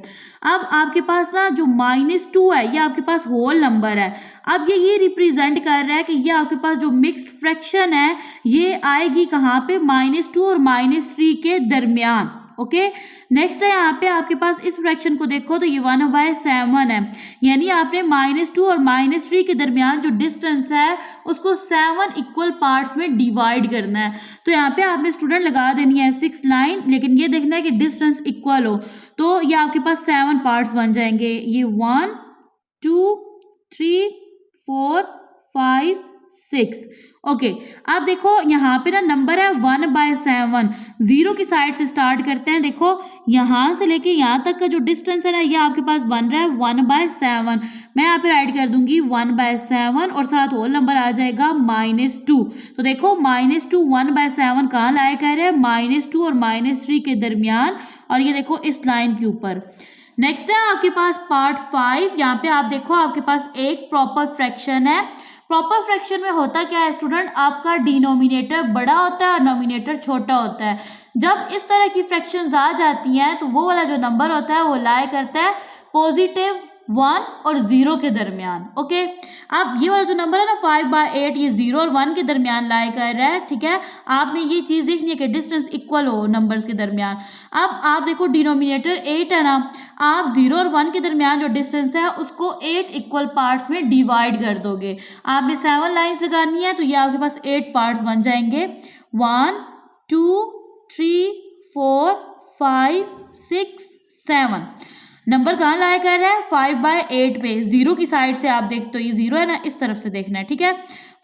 अब आपके पास ना जो -2 है ये आपके पास होल नंबर है। अब ये रिप्रेजेंट कर रहा है कि ये आपके पास जो मिक्स्ड फ्रैक्शन है ये आएगी कहाँ पे, -2 और -3 के दरमियान। ओके, नेक्स्ट है यहाँ पे आपके पास इस फ्रैक्शन को देखो तो ये 1/7 है, यानी आपने -2 और -3 के दरमियान जो डिस्टेंस है उसको 7 इक्वल पार्ट्स में डिवाइड करना है। तो यहाँ पे आपने स्टूडेंट लगा देनी है 6 लाइन, लेकिन ये देखना है कि डिस्टेंस इक्वल हो। तो ये आपके पास 7 पार्ट्स बन जाएंगे, ये 1 2 3 4 5 6। ओके, अब देखो यहाँ पे ना नंबर है 1/7, 0 की साइड से स्टार्ट करते हैं। देखो यहाँ से लेके यहाँ तक का जो डिस्टेंस है ना ये आपके पास बन रहा है 1/7। मैं यहाँ पे राइट कर दूंगी 1/7 और साथ होल नंबर आ जाएगा -2। तो देखो -2 1/7 कहाँ लाया कर रहे हैं, -2 और -3 के दरमियान, और ये देखो इस लाइन के ऊपर। नेक्स्ट है आपके पास पार्ट 5। यहाँ पे आप देखो आपके पास एक प्रॉपर फ्रैक्शन है। प्रॉपर फ्रैक्शन में होता क्या है स्टूडेंट, आपका डिनोमिनेटर बड़ा होता है और नोमिनेटर छोटा होता है। जब इस तरह की फ्रैक्शंस आ जाती हैं तो वो वाला जो नंबर होता है वो लाई करता है पॉजिटिव 1 और 0 के दरमियान। ओके, अब ये वाला जो नंबर है ना 5/8, ये 0 और 1 के दरमियान लाई कर रहा है। ठीक है, आपने ये चीज़ देखनी है कि डिस्टेंस इक्वल हो नंबर्स के दरमियान। अब आप देखो डिनोमिनेटर 8 है ना, आप 0 और 1 के दरमियान जो डिस्टेंस है उसको 8 इक्वल पार्ट्स में डिवाइड कर दोगे। आपने 7 लाइन्स लगानी है तो ये आपके पास 8 पार्ट्स बन जाएंगे। 1 2 3 4 5 6 7। नंबर कहाँ लाया कर रहा है? 5/8 पे। 0 की साइड से आप देखते हो ये 0 है ना, इस तरफ से देखना है। ठीक है,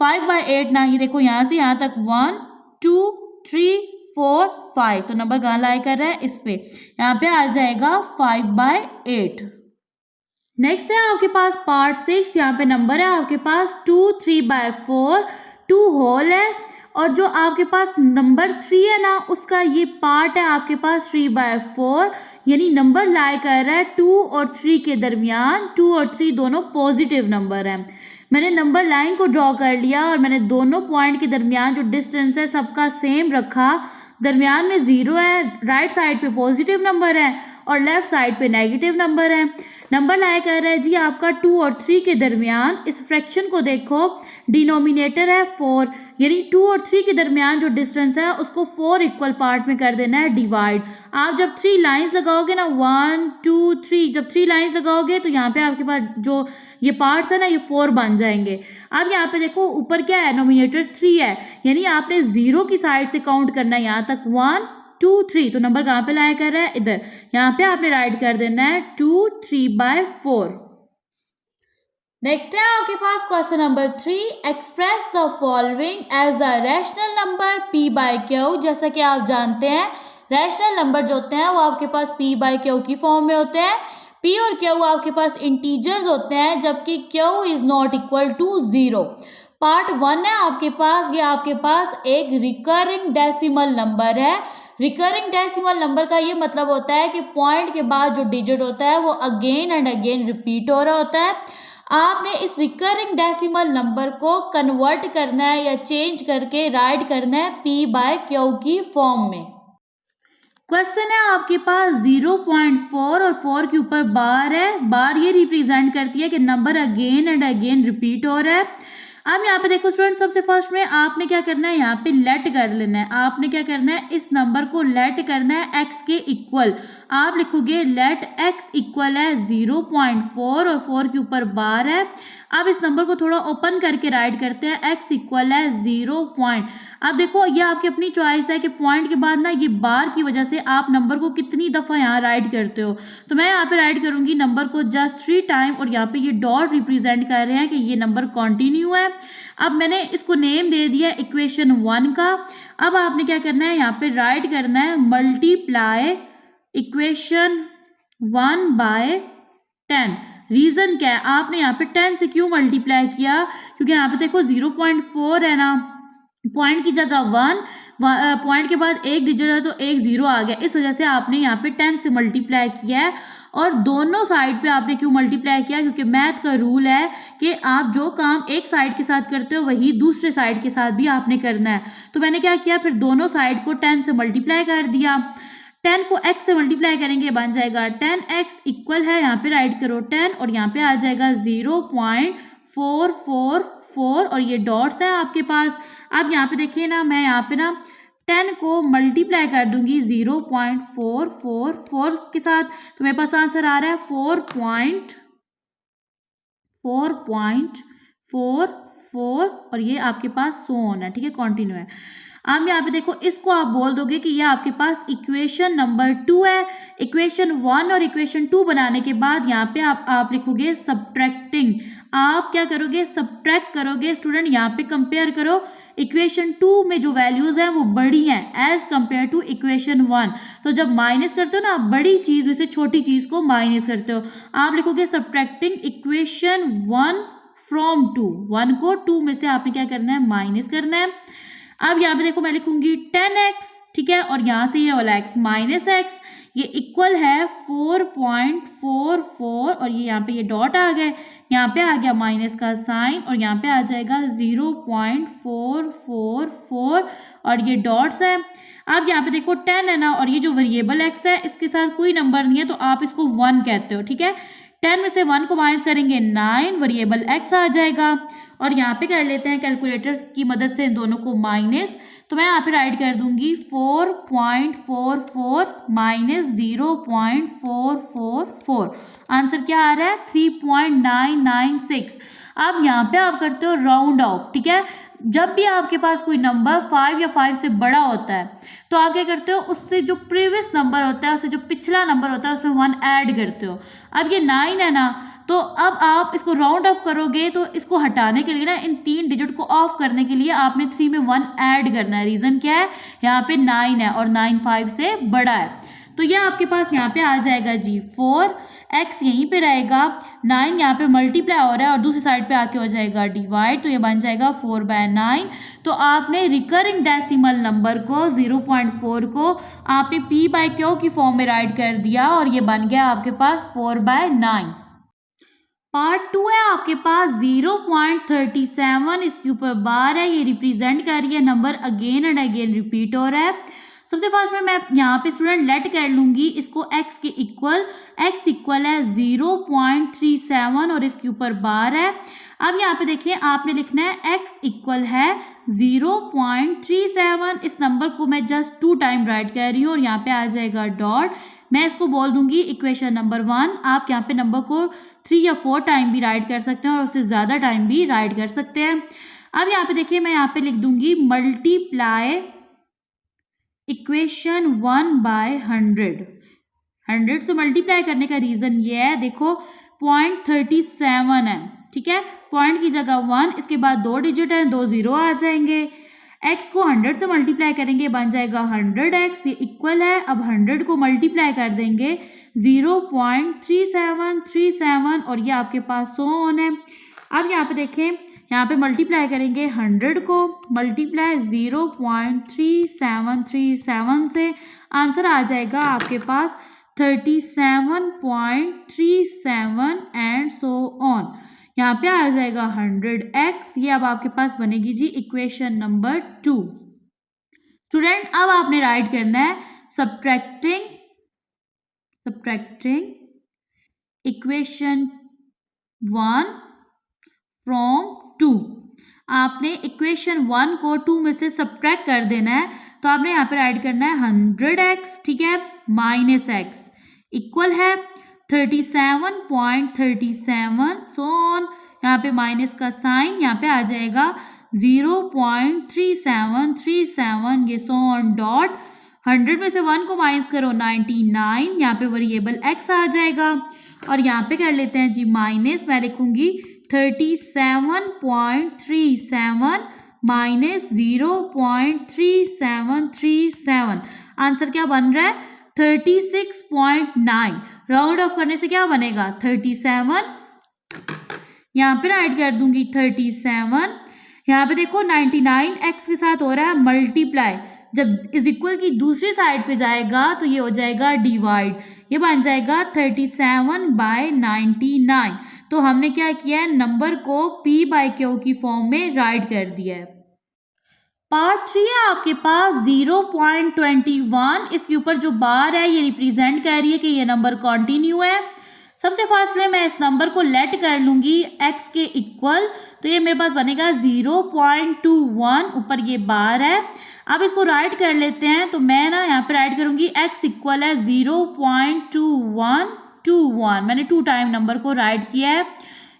5/8 ना, ये देखो यहाँ से यहाँ तक 1 2 3 4 5, तो नंबर कहाँ लाया कर रहा है? इस पे। यहाँ पे आ जाएगा 5/8। नेक्स्ट है आपके पास पार्ट 6। यहाँ पे नंबर है आपके पास 2 3/4, 2 होल है, और जो आपके पास नंबर 3 है ना उसका ये पार्ट है आपके पास 3/4, यानी नंबर लाई कर रहा है 2 और 3 के दरमियान। 2 और 3 दोनों पॉजिटिव नंबर हैं। मैंने नंबर लाइन को ड्रॉ कर लिया और मैंने दोनों पॉइंट के दरमियान जो डिस्टेंस है सबका सेम रखा। दरमियान में 0 है, राइट साइड पे पॉजिटिव नंबर है और लेफ्ट साइड पे नेगेटिव नंबर है। नंबर लाया कर रहा है जी आपका 2 और 3 के दरमियान। इस फ्रैक्शन को देखो, डिनोमिनेटर है 4, यानी 2 और 3 के दरमियान जो डिस्टेंस है उसको 4 इक्वल पार्ट में कर देना है डिवाइड। आप जब 3 लाइंस लगाओगे ना 1 2 3, जब 3 लाइंस लगाओगे तो यहाँ पे आपके पास जो ये पार्ट्स है ना ये 4 बन जाएंगे। अब यहाँ पे देखो ऊपर क्या है, नोमिनेटर 3 है, यानी आपने 0 की साइड से काउंट करना है यहाँ तक 1 2 3, तो नंबर कहाँ पे लाया कर रहा है? इधर। यहाँ पे आपने राइट कर देना है 2 3/4। नेक्स्ट है आपके पास question number 3, express the following as a rational number p/q। जैसा कि आप जानते हैं रैशनल नंबर जो होते हैं वो आपके पास p/q की फॉर्म में होते हैं। p और q आपके पास इंटीजर्स होते हैं, जबकि q is not equal to 0। Part 1 है आपके पास, ये आपके पास एक रिकरिंग डेसिमल नंबर है। रिकरिंग डेसिमल नंबर का ये मतलब होता है कि पॉइंट के बाद जो डिजिट होता है वो अगेन एंड अगेन रिपीट हो रहा होता है। आपने इस रिकरिंग डेसिमल नंबर को कन्वर्ट करना है या चेंज करके राइट करना है p/q की फॉर्म में। क्वेश्चन है आपके पास 0.4 और 4 के ऊपर बार है। बार ये रिप्रेजेंट करती है कि number again and again repeat हो रहा है। अब यहाँ पे देखो स्टूडेंट, सबसे फर्स्ट में आपने क्या करना है, यहाँ पे लेट कर लेना है। आपने क्या करना है, इस नंबर को लेट करना है x के इक्वल। आप लिखोगे लेट x इक्वल है 0.4 और 4 के ऊपर बार है। अब इस नंबर को थोड़ा ओपन करके राइट करते हैं, x इक्वल है 0 पॉइंट। अब देखो ये आपकी अपनी चॉइस है कि पॉइंट के बाद ना ये बार की वजह से आप नंबर को कितनी दफ़ा यहाँ राइट करते हो। तो मैं यहाँ पे राइट करूँगी नंबर को जस्ट 3 टाइम, और यहाँ पे ये डॉट रिप्रेजेंट कर रहे हैं कि ये नंबर कॉन्टिन्यू है। अब मैंने इसको नेम दे दिया इक्वेशन 1 का। अब आपने क्या करना है, यहाँ पे राइट करना है मल्टीप्लाई इक्वेशन 1/10। रीजन क्या है, आपने यहाँ पे 10 से क्यों मल्टीप्लाई किया, क्योंकि यहाँ पे देखो 0.4 है ना, पॉइंट की जगह 1, पॉइंट के बाद एक डिजिट है तो एक 0 आ गया, इस वजह से आपने यहाँ पे 10 से मल्टीप्लाई किया है। और दोनों साइड पे आपने क्यों मल्टीप्लाई किया, क्योंकि मैथ का रूल है कि आप जो काम एक साइड के साथ करते हो वही दूसरे साइड के साथ भी आपने करना है। तो मैंने क्या किया, फिर दोनों साइड को 10 से मल्टीप्लाई कर दिया। 10 को x से मल्टीप्लाई करेंगे बन जाएगा 10x इक्वल है, यहाँ पे राइट करो 10 और यहाँ पे आ जाएगा 0.444 और ये डॉट्स है आपके पास। अब यहाँ पे देखिए ना, मैं यहाँ पे ना 10 को मल्टीप्लाई कर दूंगी 0.444 के साथ, तो मेरे पास आंसर आ रहा है 4.44 और ये आपके पास सो ऑन है। ठीक है, कंटिन्यू है। अब यहाँ पे देखो इसको आप बोल दोगे कि ये आपके पास इक्वेशन नंबर 2 है। इक्वेशन 1 और इक्वेशन 2 बनाने के बाद यहाँ पे आप लिखोगे सब्ट्रैक्टिंग। आप क्या करोगे, सब्ट्रैक्ट करोगे। स्टूडेंट यहाँ पे कंपेयर करो, इक्वेशन 2 में जो वैल्यूज हैं वो बड़ी हैं एज कंपेयर टू इक्वेशन 1। तो जब माइनस करते हो ना, बड़ी चीज में से छोटी चीज को माइनस करते हो। आप लिखोगे सब्ट्रैक्टिंग इक्वेशन 1 फ्रॉम 2। 1 को 2 में से आपने क्या करना है, माइनस करना है। अब यहाँ पे देखो मैं लिखूंगी 10x, ठीक है, और यहाँ से ये वाला x माइनस x, ये इक्वल है 4.44 और ये यहाँ पे ये डॉट आ गए, यहाँ पे आ गया माइनस का साइन और यहाँ पे आ जाएगा 0.444 और ये डॉट्स है। अब यहाँ पे देखो 10 है ना, और ये जो वेरिएबल x है इसके साथ कोई नंबर नहीं है तो आप इसको 1 कहते हो। ठीक है, 10 में से 1 को माइनस करेंगे 9, वेरिएबल x आ जाएगा। और यहाँ पे कर लेते हैं कैलकुलेटर्स की मदद से इन दोनों को माइनस। तो मैं यहाँ पे राइट कर दूंगी 4.44 माइनस 0.444। आंसर क्या आ रहा है 3.996। अब यहाँ पे आप करते हो राउंड ऑफ, ठीक है। जब भी आपके पास कोई नंबर 5 या 5 से बड़ा होता है तो आप क्या करते हो, उससे जो प्रीवियस नंबर होता है, उससे जो पिछला नंबर होता है उसमें 1 ऐड करते हो। अब ये 9 है ना, तो अब आप इसको राउंड ऑफ करोगे तो इसको हटाने के लिए ना, इन 3 डिजिट को ऑफ करने के लिए आपने 3 में 1 ऐड करना है। रीज़न क्या है, यहाँ पे 9 है और 9 5 से बड़ा है, तो ये आपके पास यहाँ पे आ जाएगा जी 4x यहीं पे रहेगा, 9 यहाँ पे मल्टीप्लाई हो रहा है और दूसरी साइड पे आके हो जाएगा डिवाइड, तो ये बन जाएगा 4/9। तो आपने रिकरिंग डेसिमल नंबर को 0.4 को आपने p/q की फॉर्म में राइट कर दिया और ये बन गया आपके पास 4/9। पार्ट 2 है आपके पास 0.37, इसके ऊपर बार है, ये रिप्रेजेंट कर रही है number again and again repeat हो रहा है। सबसे फर्स्ट में मैं यहाँ पे स्टूडेंट लेट कर लूंगी इसको x के इक्वल, x इक्वल है 0.37 और इसके ऊपर बार है। अब यहाँ पे देखिए आपने लिखना है x इक्वल है 0.37, इस नंबर को मैं जस्ट 2 टाइम राइट कर रही हूँ और यहाँ पे आ जाएगा डॉट। मैं इसको बोल दूंगी इक्वेशन नंबर 1। आप यहाँ पे नंबर को 3 या 4 टाइम भी राइट कर सकते हैं और उससे ज़्यादा टाइम भी राइट कर सकते हैं। अब यहाँ पे देखिए मैं यहाँ पे लिख दूंगी मल्टीप्लाई इक्वेशन 1/100। 100 से मल्टीप्लाई करने का रीज़न ये है, देखो 0.37 है, ठीक है, पॉइंट की जगह 1, इसके बाद 2 डिजिट हैं, 2 0 आ जाएंगे। x को 100 से मल्टीप्लाई करेंगे बन जाएगा 100x, ये इक्वल है। अब 100 को मल्टीप्लाई कर देंगे 0.3737 और ये आपके पास 100 ऑन है। अब यहाँ पे देखें, यहाँ पे मल्टीप्लाई करेंगे 100 को, मल्टीप्लाई 0.3737 से आंसर आ जाएगा आपके पास 37.37 एंड सो ऑन। यहाँ पे आ जाएगा 100x, ये अब आपके पास बनेगी जी इक्वेशन नंबर 2। स्टूडेंट अब आपने राइट करना है सब्ट्रैक्टिंग इक्वेशन 1 फ्रॉम 2। आपने इक्वेशन 1 को 2 में से सब्ट्रैक्ट कर देना है, तो आपने यहाँ पे राइट करना है 100x, ठीक है, माइनस x इक्वल है 37.37 सो ऑन। यहाँ पे माइनस का साइन, यहाँ पे आ जाएगा 0.3737, ये सो ऑन डॉट। 100 में से 1 को माइनस करो 99, यहाँ पे वेरिएबल x आ जाएगा और यहाँ पे कर लेते हैं जी माइनस, मैं लिखूंगी 37.37 माइनस 0.3737। आंसर क्या बन रहा है 36.9। राउंड ऑफ करने से क्या बनेगा 37, यहाँ पे राइट कर दूंगी 37। यहाँ पे देखो 99 x के साथ हो रहा है मल्टीप्लाई, जब इज इक्वल की दूसरी साइड पे जाएगा तो ये हो जाएगा डिवाइड, ये बन जाएगा 37/99। तो हमने क्या किया है, नंबर को p/q की फॉर्म में राइट कर दिया है। पार्ट 3 है आपके पास 0.21, इसके ऊपर जो बार है ये रिप्रेजेंट कर रही है कि ये नंबर कॉन्टिन्यू है। सबसे फर्स्ट में मैं इस नंबर को लेट कर लूंगी x के इक्वल, तो ये मेरे पास बनेगा 0.21, ऊपर ये बार है। अब इसको राइट कर लेते हैं, तो मैं ना यहाँ पे राइट करूंगी x इक्वल है 0.2121, मैंने 2 टाइम नंबर को राइट किया है,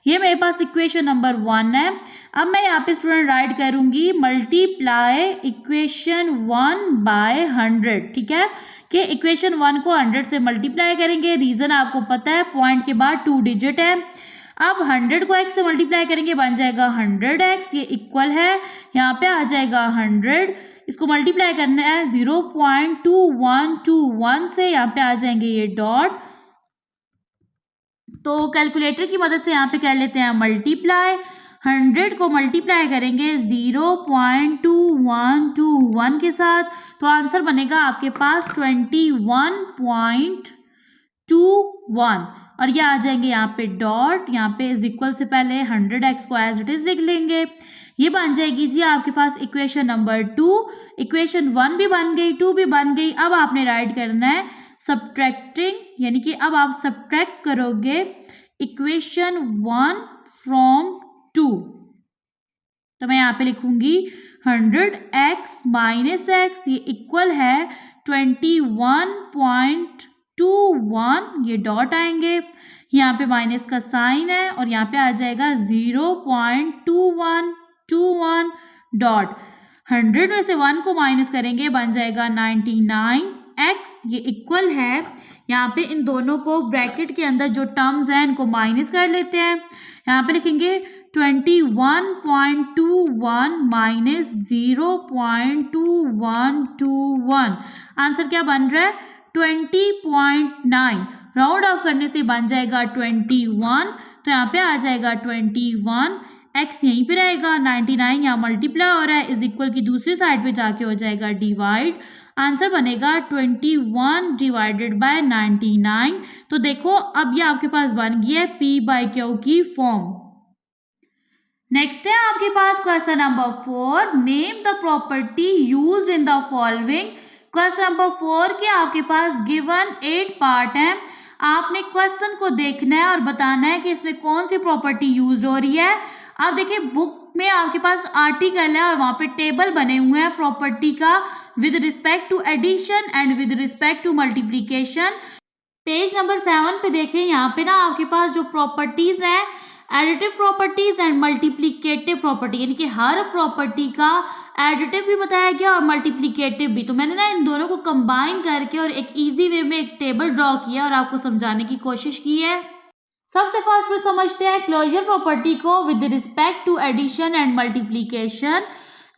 ये मेरे पास इक्वेशन नंबर 1 है। अब मैं यहाँ पे स्टूडेंट राइट करूंगी मल्टीप्लाई इक्वेशन 1/100, ठीक है, कि इक्वेशन 1 को 100 से मल्टीप्लाई करेंगे। रीजन आपको पता है, पॉइंट के बाद 2 डिजिट है। अब 100 को x से मल्टीप्लाई करेंगे बन जाएगा 100x, ये इक्वल है, यहाँ पे आ जाएगा 100, इसको मल्टीप्लाई करना है 0.2121 से, यहाँ पे आ जाएंगे ये डॉट। तो कैलकुलेटर की मदद से यहाँ पे कर लेते हैं मल्टीप्लाई, 100 को मल्टीप्लाई करेंगे 0.2121 के साथ, तो आंसर बनेगा आपके पास 21.21 और ये आ जाएंगे यहाँ पे डॉट, यहाँ पे इज इक्वल से पहले 100x को एज इट इज लिख लेंगे, ये बन जाएगी जी आपके पास इक्वेशन नंबर 2। इक्वेशन 1 भी बन गई, 2 भी बन गई। अब आपने राइट करना है सब्ट्रैक्टिंग, यानी कि अब आप सब्ट्रैक्ट करोगे इक्वेशन 1 फ्रॉम 2। तो मैं यहाँ पे लिखूंगी 100x माइनस एक्स, ये इक्वल है 21.21, ये डॉट आएंगे, यहाँ पे माइनस का साइन है और यहाँ पे आ जाएगा 0.2121 डॉट 100 में से 1 को माइनस करेंगे बन जाएगा 99x, ये इक्वल है, यहाँ पे इन दोनों को ब्रैकेट के अंदर जो टर्म्स हैं इनको माइनस कर लेते हैं। यहाँ पे लिखेंगे 21.21 माइनस 0.2121, आंसर क्या बन रहा है 20.9, राउंड ऑफ करने से बन जाएगा 21, तो यहाँ पे आ जाएगा 21, x यहीं पे रहेगा, 99 यहाँ मल्टीप्लाई हो रहा है, इज इक्वल की दूसरी साइड पे जाके हो जाएगा डिवाइड, आंसर बनेगा 21 डिवाइडेड बाय 99। तो देखो अब ये आपके पास बन गया है p/q की फॉर्म। नेक्स्ट है आपके पास question number 4, name the property used in the following. Question number 4 के आपके पास गिवन 8 पार्ट है, आपने क्वेश्चन को देखना है और बताना है कि इसमें कौन सी प्रॉपर्टी यूज हो रही है। आप देखिए बुक में आपके पास आर्टिकल है और वहाँ पे टेबल बने हुए हैं प्रॉपर्टी का with respect to addition and with respect to multiplication. Page number 7 पे देखें, यहाँ पे ना आपके पास जो प्रॉपर्टीज हैं additive properties and multiplicative property, यानी कि हर प्रॉपर्टी का एडिटिव भी बताया गया और मल्टीप्लिकेटिव भी। तो मैंने ना इन दोनों को कंबाइन करके और एक इजी वे में एक टेबल ड्रॉ किया और आपको समझाने की कोशिश की है। सबसे फर्स्ट में समझते हैं क्लोजर प्रॉपर्टी को with respect to addition and multiplication.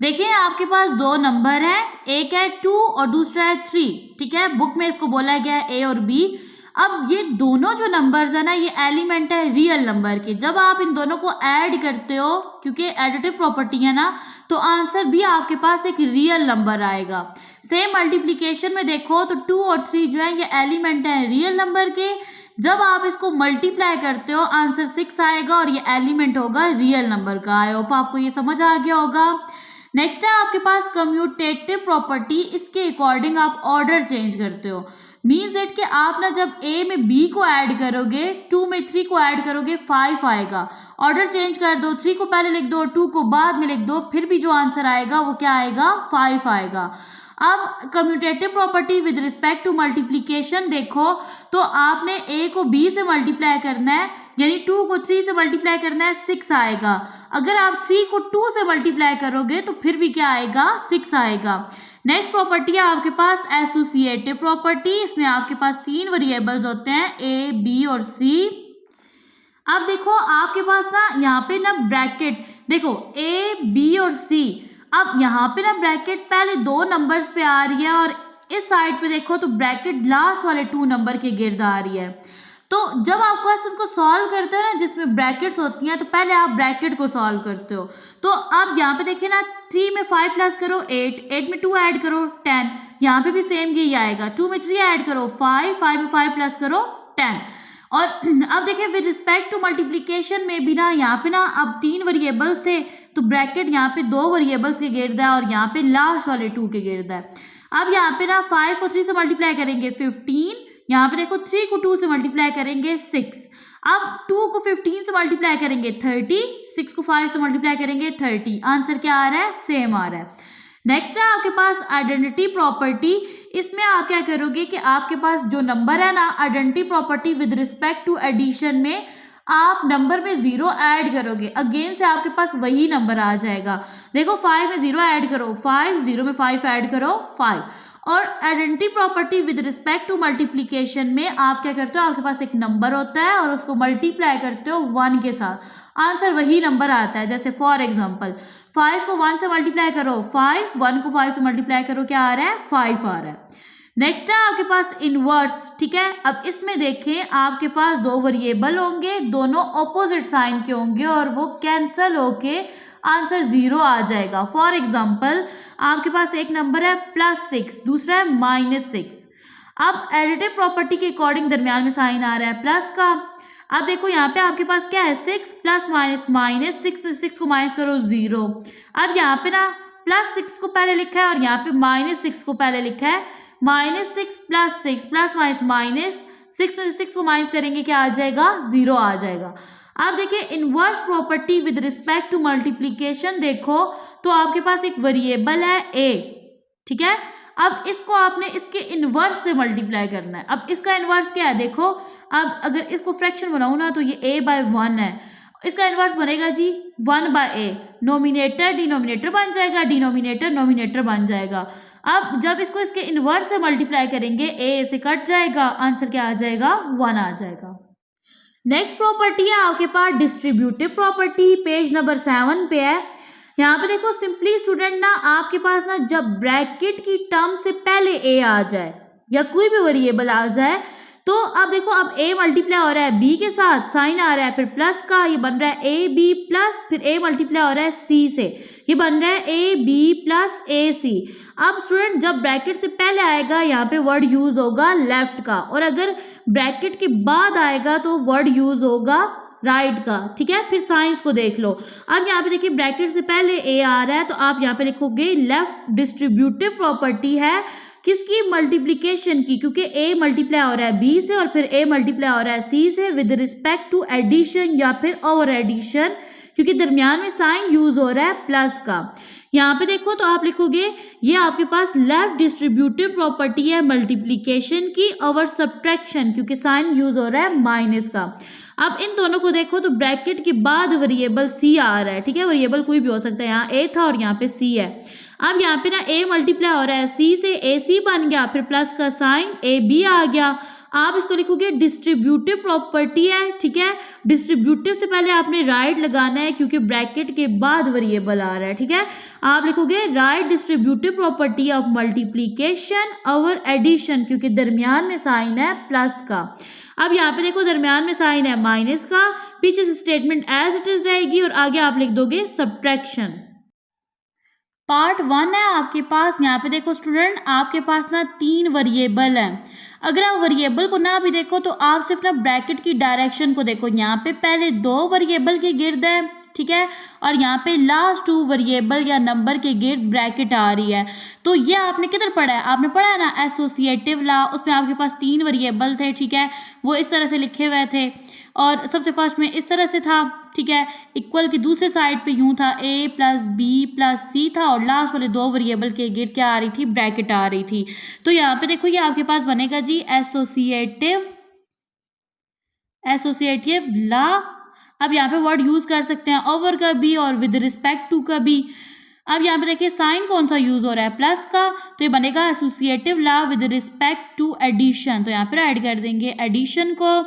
देखिए आपके पास दो नंबर हैं, एक है 2 और दूसरा है 3, ठीक है, बुक में इसको बोला गया है A और B। अब ये दोनों जो नंबर्स है ना ये एलिमेंट है रियल नंबर के, जब आप इन दोनों को ऐड करते हो क्योंकि एडिटिव प्रॉपर्टी है ना तो आंसर भी आपके पास एक रियल नंबर आएगा। सेम मल्टीप्लिकेशन में देखो तो 2 और 3 जो है ये एलिमेंट है रियल नंबर के, जब आप इसको मल्टीप्लाई करते हो आंसर 6 आएगा और ये एलिमेंट होगा रियल नंबर का। आई होप आपको ये समझ आ गया होगा। नेक्स्ट है आपके पास कम्यूटेटिव प्रॉपर्टी, इसके अकॉर्डिंग आप ऑर्डर चेंज करते हो। मीन्स इट कि आप ना जब A में B को ऐड करोगे, 2 में 3 को ऐड करोगे 5 आएगा, ऑर्डर चेंज कर दो, 3 को पहले लिख दो 2 को बाद में लिख दो, फिर भी जो आंसर आएगा वो क्या आएगा 5 आएगा। अब commutative property with respect to multiplication देखो तो आपने A को B से मल्टीप्लाई करना है, यानी 2 को 3 से मल्टीप्लाई करना है 6 आएगा। अगर आप 3 को 2 से मल्टीप्लाई करोगे तो फिर भी क्या आएगा 6 आएगा। नेक्स्ट प्रॉपर्टी है आपके पास एसोसिएटिव प्रॉपर्टी, इसमें आपके पास 3 वेरिएबल्स होते हैं A, B और C। अब देखो आपके पास ना यहाँ पे ना ब्रैकेट देखो A, B और C, अब यहाँ पे ना ब्रैकेट पहले 2 नंबर्स पे आ रही है और इस साइड पे देखो तो ब्रैकेट लास्ट वाले 2 नंबर के गिर्द आ रही है। तो जब आप क्वेश्चन को सॉल्व करते हो ना जिसमें ब्रैकेट्स होती हैं तो पहले आप ब्रैकेट को सॉल्व करते हो। तो अब यहाँ पे देखिए ना 3 में 5 प्लस करो 8, 8 में 2 ऐड करो 10, यहाँ पे भी सेम यही आएगा, 2 में 3 ऐड करो 5, 5 में 5 प्लस करो 10। और अब देखिए विद रिस्पेक्ट टू मल्टीप्लिकेशन में भी ना यहाँ पे ना अब 3 वेरिएबल्स थे तो ब्रैकेट यहाँ पे 2 वेरिएबल्स के गिर्द है और यहाँ पे लास्ट वाले 2 के गिर्द है। अब यहाँ पे ना 5 को 3 से मल्टीप्लाई करेंगे 15, यहाँ पे देखो 3 को 2 से मल्टीप्लाई करेंगे 6, अब 2 को 15 से मल्टीप्लाई करेंगे 30, 6 को 5 से मल्टीप्लाई करेंगे 30, आंसर क्या आ रहा है सेम आ रहा है। नेक्स्ट है आपके पास आइडेंटिटी प्रॉपर्टी, इसमें आप क्या करोगे कि आपके पास जो नंबर है ना identity property with respect to addition में आप नंबर में 0 ऐड करोगे, अगेन से आपके पास वही नंबर आ जाएगा। देखो 5 में 0 ऐड करो 5, 0 में 5 ऐड करो 5। और identity property with respect to multiplication में आप क्या करते हो, आपके पास एक नंबर होता है और उसको मल्टीप्लाई करते हो 1 के साथ, आंसर वही नंबर आता है। जैसे फॉर एग्जांपल 5 को 1 से मल्टीप्लाई करो 5, 1 को 5 से मल्टीप्लाई करो क्या आ रहा है 5 आ रहा है। नेक्स्ट है आपके पास इनवर्स, ठीक है। अब इसमें देखें आपके पास 2 वेरिएबल होंगे, दोनों ऑपोजिट साइन के होंगे और वो कैंसल होके आंसर 0 आ जाएगा। फॉर एग्जांपल आपके पास एक नंबर है +6, दूसरा है -6। अब एडिटिव प्रॉपर्टी के अकॉर्डिंग दरमियान में साइन आ रहा है प्लस का। अब देखो यहाँ पे आपके पास क्या है 6 प्लस माइनस 6 में 6 को माइनस करो 0। अब यहाँ पे ना +6 को पहले लिखा है और यहाँ पे -6 को पहले लिखा है, -6 + 6 प्लस माइनस 6 में से 6 को माइनस करेंगे क्या आ जाएगा, 0 आ जाएगा। अब देखिए inverse property with respect to multiplication, देखो तो आपके पास एक वेरिएबल है a, ठीक है। अब इसको आपने इसके इनवर्स से मल्टीप्लाई करना है। अब इसका इनवर्स क्या है, देखो अब अगर इसको फ्रैक्शन बनाऊं ना तो ये a/1 है, इसका इनवर्स बनेगा जी 1/a, नोमिनेटर डिनोमिनेटर बन जाएगा, डिनोमिनेटर नोमिनेटर बन जाएगा। अब जब इसको इसके इनवर्स से मल्टीप्लाई करेंगे a से कट जाएगा, आंसर क्या आ जाएगा, 1 आ जाएगा। नेक्स्ट प्रॉपर्टी है आपके पास डिस्ट्रीब्यूटिव प्रॉपर्टी, पेज नंबर 7 पे है। यहाँ पे देखो सिंपली स्टूडेंट ना आपके पास ना जब ब्रैकेट की टर्म से पहले a आ जाए या कोई भी वेरिएबल आ जाए, तो अब देखो अब a मल्टीप्लाई हो रहा है b के साथ, साइन आ रहा है फिर प्लस का, ये बन रहा है a b प्लस, फिर a मल्टीप्लाई हो रहा है c से, ये बन रहा है a b plus a c। अब स्टूडेंट जब ब्रैकेट से पहले आएगा यहाँ पे वर्ड यूज होगा लेफ्ट का, और अगर ब्रैकेट के बाद आएगा तो वर्ड यूज होगा राइट का, ठीक है। फिर साइंस को देख लो। अब यहाँ पे देखिए ब्रैकेट से पहले a आ रहा है तो आप यहाँ पे लिखोगे लेफ्ट डिस्ट्रीब्यूटिव प्रॉपर्टी है किसकी, मल्टीप्लिकेशन की, क्योंकि a मल्टीप्लाई हो रहा है b से और फिर a मल्टीप्लाई हो रहा है c से विद रिस्पेक्ट टू एडिशन या फिर ओवर एडिशन, क्योंकि दरमियान में साइन यूज हो रहा है प्लस का। यहाँ पे देखो तो आप लिखोगे ये आपके पास लेफ्ट डिस्ट्रीब्यूटिव प्रॉपर्टी है मल्टीप्लिकेशन की ओवर सब्ट्रैक्शन, क्योंकि साइन यूज हो रहा है माइनस का। अब इन दोनों को देखो तो ब्रैकेट के बाद वेरिएबल c आ रहा है, ठीक है, वेरिएबल कोई भी हो सकता है, यहाँ a था और यहाँ पे c है। अब यहाँ पे ना a मल्टीप्लाई हो रहा है c से, ac बन गया, फिर प्लस का साइन ab आ गया। आप इसको लिखोगे डिस्ट्रीब्यूटिव प्रॉपर्टी है, ठीक है। डिस्ट्रीब्यूटिव से पहले आपने राइट लगाना है क्योंकि ब्रैकेट के बाद वेरिएबल आ रहा है, ठीक है। आप लिखोगे right distributive property of multiplication over addition, क्योंकि दरमियान में साइन है प्लस का। अब यहाँ पे देखो दरमियान में साइन है माइनस का, पीछे से स्टेटमेंट एज इट इज रहेगी और आगे आप लिख दोगे सब्ट्रैक्शन। पार्ट 1 है आपके पास। यहाँ पे देखो स्टूडेंट आपके पास ना 3 वेरिएबल हैं। अगर आप वेरिएबल को ना भी देखो तो आप सिर्फ ना ब्रैकेट की डायरेक्शन को देखो। यहाँ पे पहले 2 वेरिएबल के गिर्द है, ठीक है, और यहाँ पे लास्ट 2 वेरिएबल या नंबर के गिर्द ब्रैकेट आ रही है। तो ये आपने किधर पढ़ा है, आपने पढ़ा है ना एसोसिएटिव लॉ, उसमें आपके पास 3 वेरिएबल थे, ठीक है, वो इस तरह से लिखे हुए थे और सबसे फर्स्ट में इस तरह से था, ठीक है, इक्वल की दूसरे साइड पे यूं था a प्लस बी प्लस सी था और लास्ट वाले 2 वेरिएबल के गिर्द क्या आ रही थी, ब्रैकेट आ रही थी। तो यहाँ पे देखो ये आपके पास बनेगा जी एसोसिएटिव लॉ। अब यहाँ पे वर्ड यूज कर सकते हैं ओवर का भी और विद रिस्पेक्ट टू का भी। अब यहाँ पे देखिए साइन कौन सा यूज हो रहा है, प्लस का, तो ये बनेगा associative law with respect to addition. तो यहाँ पे ऐड कर देंगे एडिशन को।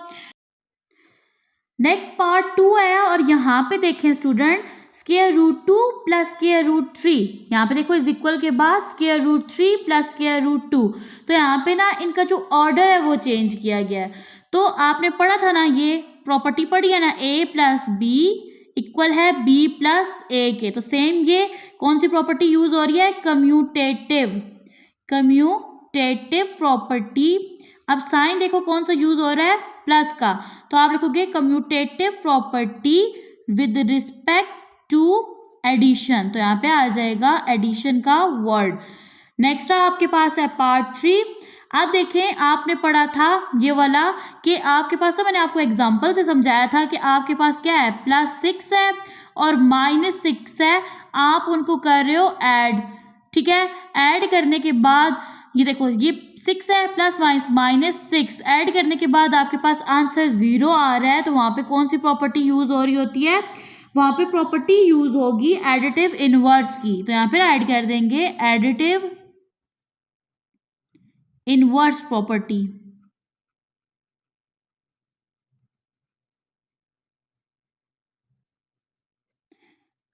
नेक्स्ट पार्ट 2 है और यहाँ पे देखें student square root 2 plus square root 3, यहाँ पे देखो इज इक्वल के बाद square root 3 plus square root 2। तो यहाँ पे ना इनका जो ऑर्डर है वो चेंज किया गया है। तो आपने पढ़ा था ना, ये प्रॉपर्टी पढ़ी है ना, a प्लस बी इक्वल है b प्लस a के। तो सेम ये कौन सी प्रॉपर्टी यूज हो रही है, कम्यूटेटिव प्रॉपर्टी। अब साइन देखो कौन सा यूज हो रहा है, प्लस का, तो आप लिखोगे commutative property with respect to addition. तो यहाँ पे आ जाएगा एडिशन का वर्ड। नेक्स्ट आपके पास है पार्ट 3। अब देखें आपने पढ़ा था ये वाला कि आपके पास, तो मैंने आपको एग्जांपल से समझाया था कि आपके पास क्या है, +6 है और -6 है, आप उनको कर रहे हो ऐड, ठीक है। ऐड करने के बाद ये देखो ये 6 है प्लस -6, ऐड करने के बाद आपके पास आंसर 0 आ रहा है। तो वहाँ पे कौन सी प्रॉपर्टी यूज हो रही होती है, वहाँ पे प्रॉपर्टी यूज होगी एडिटिव इनवर्स की। तो यहाँ पे ऐड कर देंगे एडिटिव इनवर्स प्रॉपर्टी।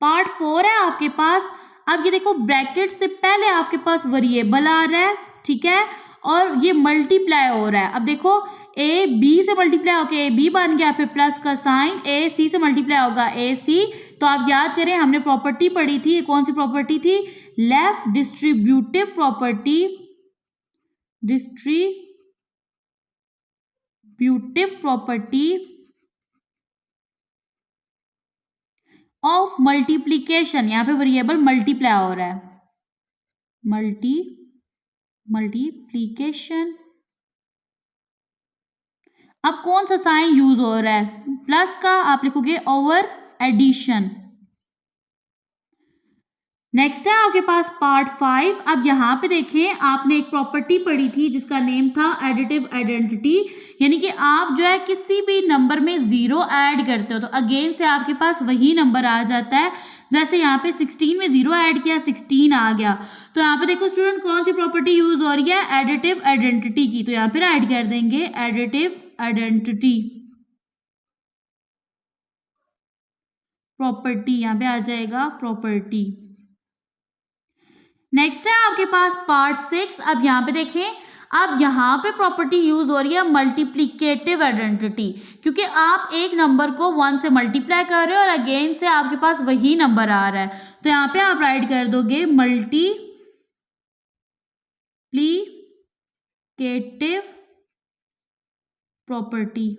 पार्ट 4 है आपके पास। अब ये देखो ब्रैकेट से पहले आपके पास वेरिएबल आ रहा है, ठीक है, और ये मल्टीप्लाई हो रहा है। अब देखो a b से मल्टीप्लाई होकर a b बन गया, फिर प्लस का साइन a c से मल्टीप्लाई होगा a c। तो आप याद करें हमने प्रॉपर्टी पढ़ी थी, कौन सी प्रॉपर्टी थी, left distributive property of multiplication. यहाँ पे वेरिएबल मल्टीप्लाई हो रहा है, मल्टीप्लीकेशन अब कौन सा साइन यूज हो रहा है? प्लस का आप लिखोगे ओवर एडिशन। नेक्स्ट है आपके पास पार्ट 5। अब यहाँ पे देखें, आपने एक प्रॉपर्टी पढ़ी थी जिसका नेम था एडिटिव आइडेंटिटी, यानी कि आप जो है किसी भी नंबर में 0 ऐड करते हो तो अगेन से आपके पास वही नंबर आ जाता है। जैसे यहाँ पे 16 में 0 ऐड किया, 16 आ गया। तो यहाँ पे देखो स्टूडेंट, कौन सी प्रॉपर्टी यूज हो रही है? एडिटिव आइडेंटिटी की। तो यहाँ पे ऐड कर देंगे एडिटिव आइडेंटिटी प्रॉपर्टी, यहाँ पे आ जाएगा प्रॉपर्टी। नेक्स्ट है आपके पास पार्ट 6। अब यहाँ पे देखें, अब यहाँ पे प्रॉपर्टी यूज हो रही है मल्टीप्लिकेटिव आइडेंटिटी, क्योंकि आप एक नंबर को 1 से मल्टीप्लाई कर रहे हो और अगेन से आपके पास वही नंबर आ रहा है। तो यहाँ पे आप राइट कर दोगे multiplicative property,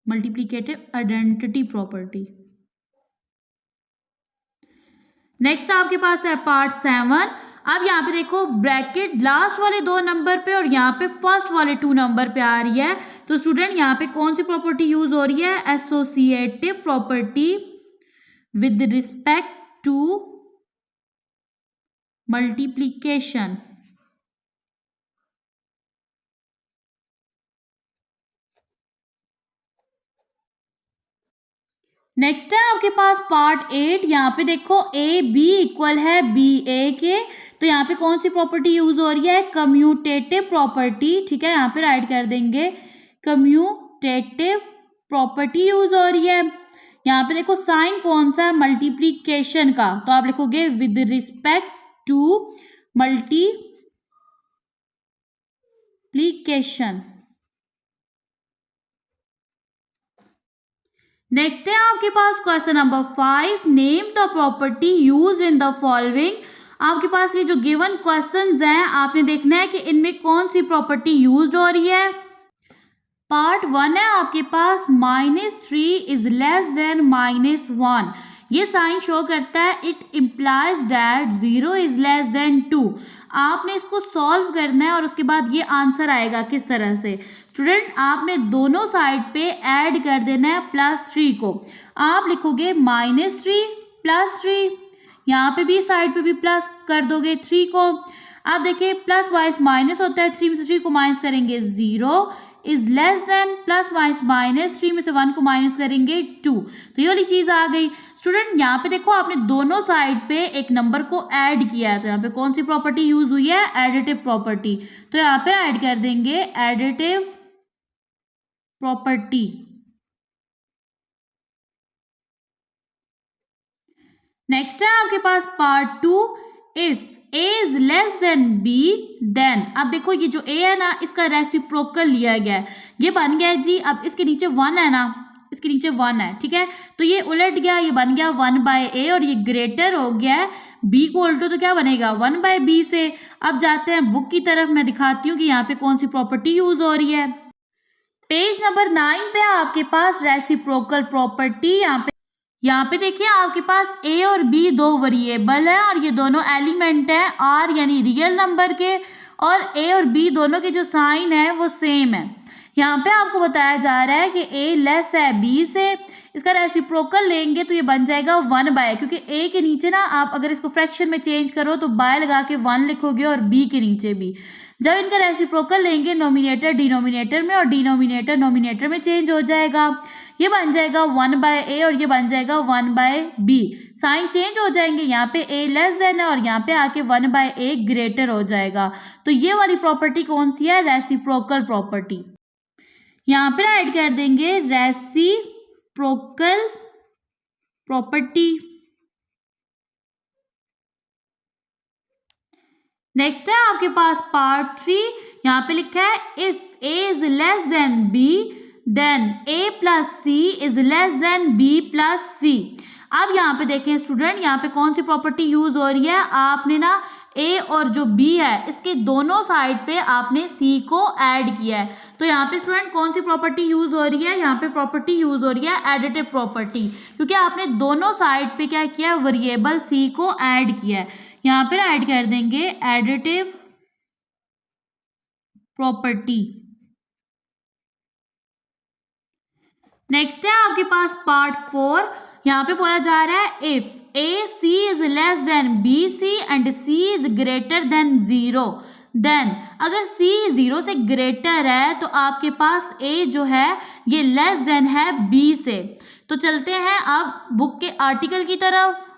multiplicative identity property. Next आपके पास है पार्ट 7। अब यहाँ पे देखो, ब्रैकेट लास्ट वाले 2 नंबर पे और यहाँ पे फर्स्ट वाले 2 नंबर पे आ रही है। तो स्टूडेंट यहाँ पे कौन सी प्रॉपर्टी यूज हो रही है? Associative property with respect to multiplication. Next है आपके पास पार्ट 8। यहाँ पे देखो, ए बी इक्वल है बी ए के। तो यहाँ पे कौन सी प्रॉपर्टी यूज हो रही है? Commutative property. ठीक है, यहाँ पे राइट कर देंगे कम्यूटेटिव प्रॉपर्टी यूज हो रही है। यहाँ पे देखो, साइन कौन सा है? मल्टीप्लिकेशन का। तो आप लिखोगे with respect to multiplication. Next है आपके पास question number 5। Name the property use in the following. आपके पास ये जो गिवन क्वेश्चंस हैं, आपने देखना है कि इनमें कौन सी प्रॉपर्टी यूज हो रही है। पार्ट 1 है आपके पास -3 इज लेस देन -1। ये साइन शो करता है it implies that 0 is less then 2। आपने इसको सॉल्व करना है और उसके बाद ये आंसर आएगा किस तरह से। स्टूडेंट, आपने दोनों साइड पे ऐड कर देना है +3 को। आप लिखोगे -3 +3, यहाँ पे भी साइड पे भी प्लस कर दोगे 3 को। आप देखिए, प्लस वाइज माइनस होता है, 3 में से 3 को माइनस करेंगे 0 is less then plus wise minus 3 में से 1 को माइनस करेंगे 2। तो ये वाली चीज आ गई। स्टूडेंट, यहाँ पे देखो, आपने दोनों साइड पे एक नंबर को ऐड किया है। तो यहाँ पे कौन सी प्रॉपर्टी यूज हुई है? Additive property. तो यहाँ पे ऐड कर देंगे एडिटिव प्रॉपर्टी। नेक्स्ट है आपके पास part 2। If a is less than b then. अब देखो, ये जो a है ना, इसका रेसिप्रोकल लिया गया है, ये बन गया है जी। अब इसके नीचे 1 है ना, इसके नीचे 1 है, ठीक है। तो ये उलट गया, ये बन गया 1/a और ये ग्रेटर हो गया है b को उल्टो, तो क्या बनेगा? 1/b से। अब जाते हैं बुक की तरफ, मैं दिखाती हूँ कि यहाँ पे कौन सी प्रॉपर्टी यूज हो रही है। पेज नंबर 9 पे आपके पास रेसिप्रोकल प्रॉपर्टी। यहाँ पे देखिए, आपके पास a और b 2 वेरिएबल हैं और ये दोनों एलिमेंट हैं r यानी रियल नंबर के, और a और b दोनों के जो साइन है वो सेम है। यहाँ पे आपको बताया जा रहा है कि a लेस है b से, इसका रेसिप्रोकल लेंगे तो ये बन जाएगा 1/, क्योंकि a के नीचे ना आप अगर इसको फ्रैक्शन में चेंज करो तो बाय लगा के 1 लिखोगे और b के नीचे भी। जब इनका रेसिप्रोकल लेंगे नोमिनेटर डिनोमिनेटर में और डिनोमिनेटर नोमिनेटर में चेंज हो जाएगा, ये बन जाएगा 1/a और ये बन जाएगा 1/b। साइन चेंज हो जाएंगे, यहाँ पे a लेस देन है और यहाँ पे आके 1/a ग्रेटर हो जाएगा। तो ये वाली प्रॉपर्टी कौन सी है? Reciprocal property. यहाँ पे ऐड कर देंगे रेसिप्रोकल प्रॉपर्टी। नेक्स्ट है आपके पास पार्ट 3। यहाँ पे लिखा है if a is less than b then a plus c is less than b plus c। अब यहाँ पे देखें स्टूडेंट, यहाँ पे कौन सी प्रॉपर्टी यूज हो रही है? आपने ना a और जो b है इसके दोनों साइड पे आपने c को ऐड किया है। तो यहाँ पे स्टूडेंट कौन सी प्रॉपर्टी यूज हो रही है? यहाँ पे प्रॉपर्टी यूज हो रही है एडिटिव प्रॉपर्टी, क्योंकि आपने दोनों साइड पे क्या किया? वेरिएबल c को ऐड किया है। यहाँ पर ऐड कर देंगे एडिटिव प्रॉपर्टी। नेक्स्ट है आपके पास पार्ट 4। यहाँ पे बोला जा रहा है if A C is less than B C and C is greater than 0 then, अगर c 0 से ग्रेटर है तो आपके पास a जो है ये लेस देन है b से। तो चलते हैं अब बुक के आर्टिकल की तरफ।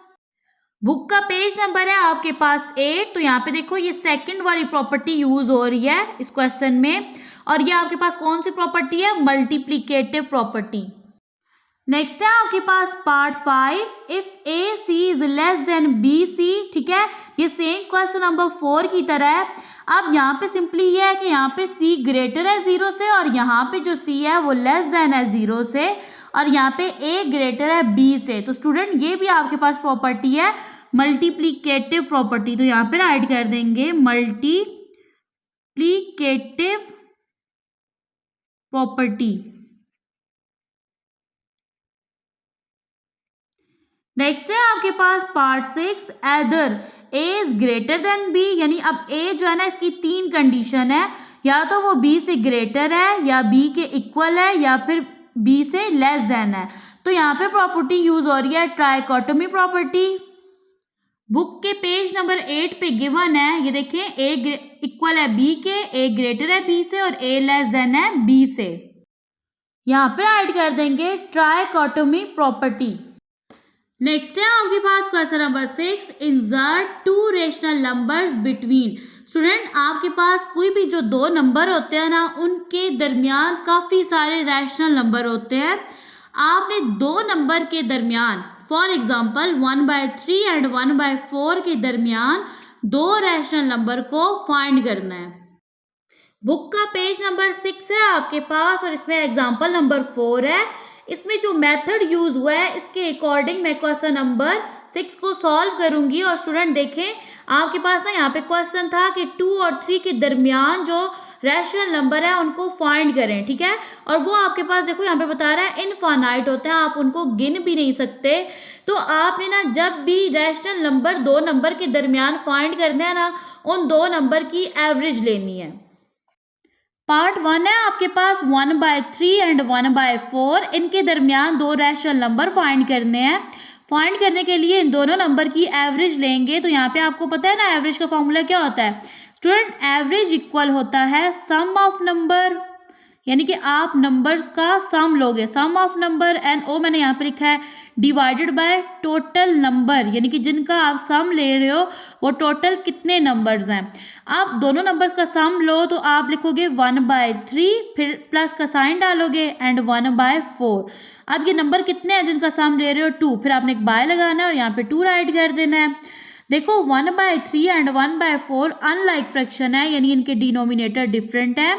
बुक का पेज नंबर है आपके पास 8। तो यहाँ पे देखो ये सेकंड वाली प्रॉपर्टी यूज हो रही है इस क्वेश्चन में, और ये आपके पास कौन सी प्रॉपर्टी है, मल्टीप्लिकेटिव प्रॉपर्टी। नेक्स्ट है आपके पास part 5, if A C is less than B C. ठीक है, ये सेम क्वेश्चन नंबर 4 की तरह है। अब यहाँ पे सिंपली ये है कि यहाँ पे c ग्रेटर है 0 से और यहाँ पे जो c है वो लेस देन है 0 से, और यहाँ पे a ग्रेटर है b से। तो स्टूडेंट ये भी आपके पास प्रॉपर्टी है मल्टीप्लिकेटिव प्रॉपर्टी। तो यहाँ पे राइट कर देंगे मल्टीप्लिकेटिव प्रॉपर्टी। नेक्स्ट है आपके पास part 6, either a is greater than b, यानी अब a जो है ना इसकी 3 कंडीशन है, या तो वो b से ग्रेटर है या b के इक्वल है या फिर b से लेस देन है। तो यहाँ पे प्रॉपर्टी यूज हो रही है ट्राइकोटोमी प्रॉपर्टी। बुक के पेज नंबर 8 पे गिवन है, ये देखें a इक्वल है b के, a ग्रेटर है b से और a लेस देन है b से। यहाँ पे ऐड कर देंगे ट्राइकोटोमी प्रॉपर्टी। नेक्स्ट है आपके पास question number 6, insert 2 rational numbers between. Student आपके पास कोई भी जो 2 नंबर होते हैं ना उनके दरमियान काफ़ी सारे रैशनल नंबर होते हैं। आपने 2 नंबर के दरमियान फॉर एग्जांपल 1/3 एंड 1/4 के दरमियान 2 रैशनल नंबर को फाइंड करना है। बुक का पेज नंबर 6 है आपके पास और इसमें एग्जांपल नंबर 4 है। इसमें जो मेथड यूज हुआ है इसके अकॉर्डिंग मैं क्वेश्चन नंबर 6 को सॉल्व करूंगी। और स्टूडेंट देखें आपके पास ना यहाँ पे क्वेश्चन था कि 2 और 3 के दरमियान जो रैशनल नंबर है उनको फाइंड करें। ठीक है, और वो आपके पास देखो यहाँ पे बता रहा है इनफाइनाइट होते हैं, आप उनको गिन भी नहीं सकते। तो आपने ना जब भी रैशनल नंबर 2 नंबर के दरमियान फाइंड करना है ना उन 2 नंबर की एवरेज लेनी है। पार्ट 1 है आपके पास 1/3 एंड 1/4, इनके दरमियान 2 रैशनल नंबर फाइंड करने हैं। फाइंड करने के लिए इन दोनों नंबर की एवरेज लेंगे। तो यहाँ पे आपको पता है ना एवरेज का फॉर्मूला क्या होता है स्टूडेंट, एवरेज इक्वल होता है सम ऑफ नंबर, यानी कि आप नंबर्स का सम लोगे, सम ऑफ नंबर एंड ओ मैंने यहाँ पे लिखा है डिवाइडेड बाय टोटल नंबर, यानी कि जिनका आप सम ले रहे हो वो टोटल कितने नंबर्स हैं। आप दोनों नंबर्स का सम लो तो आप लिखोगे 1/3, फिर प्लस का साइन डालोगे एंड 1/4। अब ये नंबर कितने हैं जिनका सम ले रहे हो 2, फिर आपने एक बाय लगाना है और यहाँ पे 2 राइट कर देना है। देखो 1/3 एंड 1/4 अनलाइक फ्रैक्शन है, यानी इनके डिनोमिनेटर डिफरेंट है।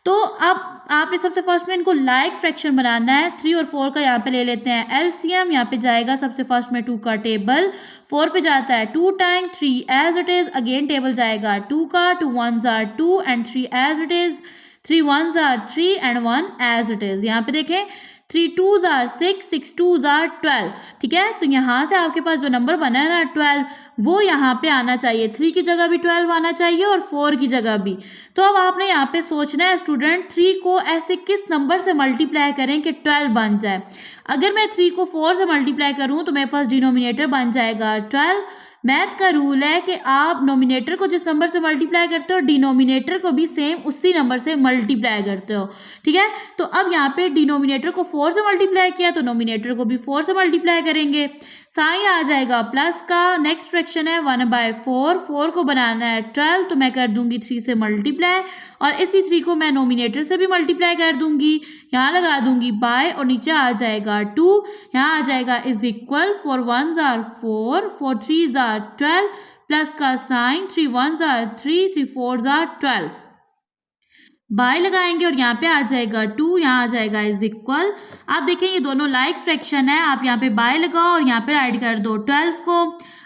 तो अब आपने सबसे फर्स्ट में इनको लाइक फ्रैक्शन बनाना है। 3 और 4 का यहाँ पे ले लेते हैं एलसीएम। यहाँ पे जाएगा सबसे फर्स्ट में 2 का टेबल, 4 पे जाता है 2 time 3 as it is, again table जाएगा 2 का, 2 1s are 2 and 3 as it is, 3 1s are 3 and 1 as it is. यहाँ पे देखें 3 2s are 6, 6 2s are 12। ठीक है, तो यहाँ से आपके पास जो नंबर बना है ना 12 वो यहाँ पे आना चाहिए, 3 की जगह भी 12 आना चाहिए और 4 की जगह भी। तो अब आपने यहाँ पे सोचना है स्टूडेंट 3 को ऐसे किस नंबर से मल्टीप्लाई करें कि 12 बन जाए। अगर मैं 3 को 4 से मल्टीप्लाई करूँ तो मेरे पास डिनोमिनेटर बन जाएगा 12। मैथ का रूल है कि आप नोमिनेटर को जिस नंबर से मल्टीप्लाई करते हो डिनोमिनेटर को भी सेम उसी नंबर से मल्टीप्लाई करते हो। ठीक है, तो अब यहाँ पे डिनोमिनेटर को 4 से मल्टीप्लाई किया तो नोमिनेटर को भी 4 से मल्टीप्लाई करेंगे, साइन आ जाएगा प्लस का। नेक्स्ट फ्रैक्शन है 1/4, 4 को बनाना है 12 तो मैं कर दूंगी 3 से मल्टीप्लाई और इसी 3 को मैं नोमिनेटर से भी मल्टीप्लाई कर दूंगी, यहाँ लगा दूंगी बाय और नीचे आ जाएगा 2, यहाँ आ जाएगा is equal 4 1s are 4, 4 3s are 12 plus का sign 3 1s are 3, 3 4s are 12। By लगाएंगे और यहाँ पे आ जाएगा 2, यहाँ आ जाएगा इज इक्वल। आप देखें ये दोनों लाइक फ्रैक्शन है, आप यहाँ पे बाय लगाओ और यहाँ पे ऐड कर दो 12 को।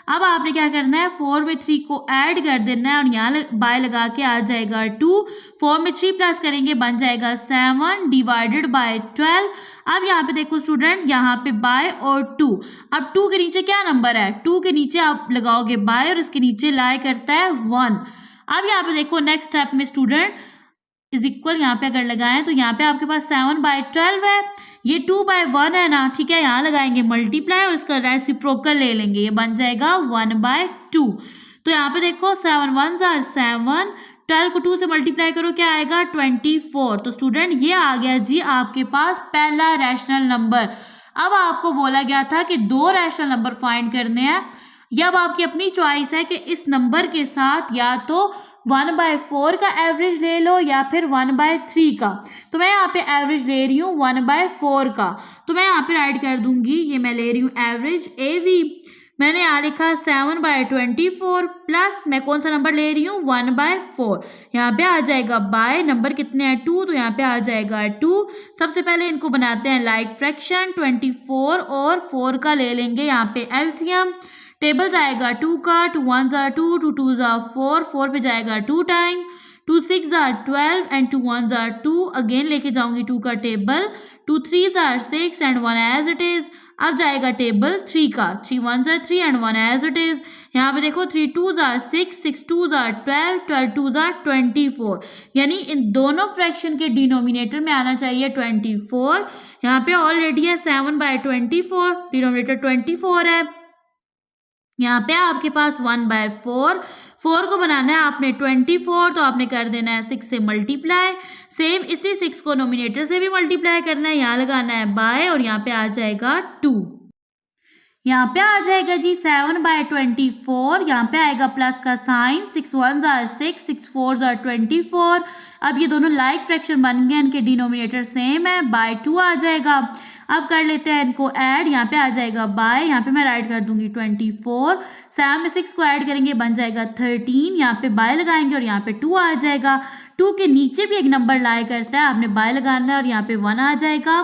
अब आपने क्या करना है 4 में 3 को ऐड कर देना है और यहाँ बाय लगा के आ जाएगा 2, 4 में 3 प्लस करेंगे बन जाएगा 7 डिवाइडेड बाय 12। अब यहाँ पे देखो स्टूडेंट यहाँ पे बाय और 2, अब 2 के नीचे क्या नंबर है, 2 के नीचे आप लगाओगे बाय और इसके नीचे लाई करता है 1। अब यहाँ पे देखो नेक्स्ट स्टेप में स्टूडेंट इज इक्वल यहाँ पे अगर लगाएं तो यहाँ पे आपके पास 7/12 है, ये 2/1 है ना, ठीक है। यहाँ लगाएंगे मल्टीप्लाई और इसका रेसिप्रोकल ले लेंगे, ये बन जाएगा 1/2। तो यहाँ पे देखो 7 1s are 7, 12 को 2 से मल्टीप्लाई करो क्या आएगा 24। तो स्टूडेंट ये आ गया जी आपके पास पहला रैशनल नंबर। अब आपको बोला गया था कि दो रैशनल नंबर फाइंड करने हैं, ये अब आपकी अपनी चॉइस है कि इस नंबर के साथ या तो 1/4 का एवरेज ले लो या फिर 1/3 का। तो मैं यहाँ पे एवरेज ले रही हूँ 1/4 का, तो मैं यहाँ पे राइट कर दूंगी, ये मैं ले रही हूँ एवरेज AV। मैंने यहाँ लिखा 7/24 प्लस मैं कौन सा नंबर ले रही हूँ 1/4। यहाँ पे आ जाएगा बाय नंबर कितने हैं 2, तो यहाँ पे आ जाएगा 2। सबसे पहले इनको बनाते हैं लाइक फ्रैक्शन, 24 और 4 का ले लेंगे यहाँ पे एलसीएम। टेबल जाएगा 2 का, 2 1s are 2, 2 2s are 4, 4 पे जाएगा 2 time, 2 6s are 12 and 2 1s are 2। Again लेके जाऊंगी 2 का table, 2 3s are 6 and 1 as it is. अब जाएगा टेबल 3 का, 3 1s are 3 and 1 as it is. यहाँ पे देखो 3 2s are 6, 6 2s are 12, 12 2s are 24, यानी इन दोनों फ्रैक्शन के डिनोमिनेटर में आना चाहिए 24। यहाँ पे ऑलरेडी है 7/24, डिनोमिनेटर 24 है। यहाँ पे आपके पास 1/4, 4 को बनाना है आपने 24, तो आपने कर देना है 6 से मल्टीप्लाई। सेम इसी 6 को नोमिनेटर से भी मल्टीप्लाई करना है, यहाँ लगाना है बाय और यहाँ पे आ जाएगा 2। यहाँ पे आ जाएगा जी 7/24, यहाँ पे आएगा प्लस का sign, 6 1s are 6, 6 4s are 24। अब ये दोनों लाइक फ्रैक्शन बन गए, इनके डिनोमिनेटर सेम है, बाय 2 आ जाएगा। अब कर लेते हैं इनको ऐड, यहाँ पे आ जाएगा बाय, यहाँ पे मैं राइट कर दूंगी 24, 7 में 6 को ऐड करेंगे बन जाएगा 13, यहाँ पे बाय लगाएंगे और यहाँ पे 2 आ जाएगा। 2 के नीचे भी एक नंबर लाई करता है, आपने बाय लगाना है और यहाँ पे 1 आ जाएगा।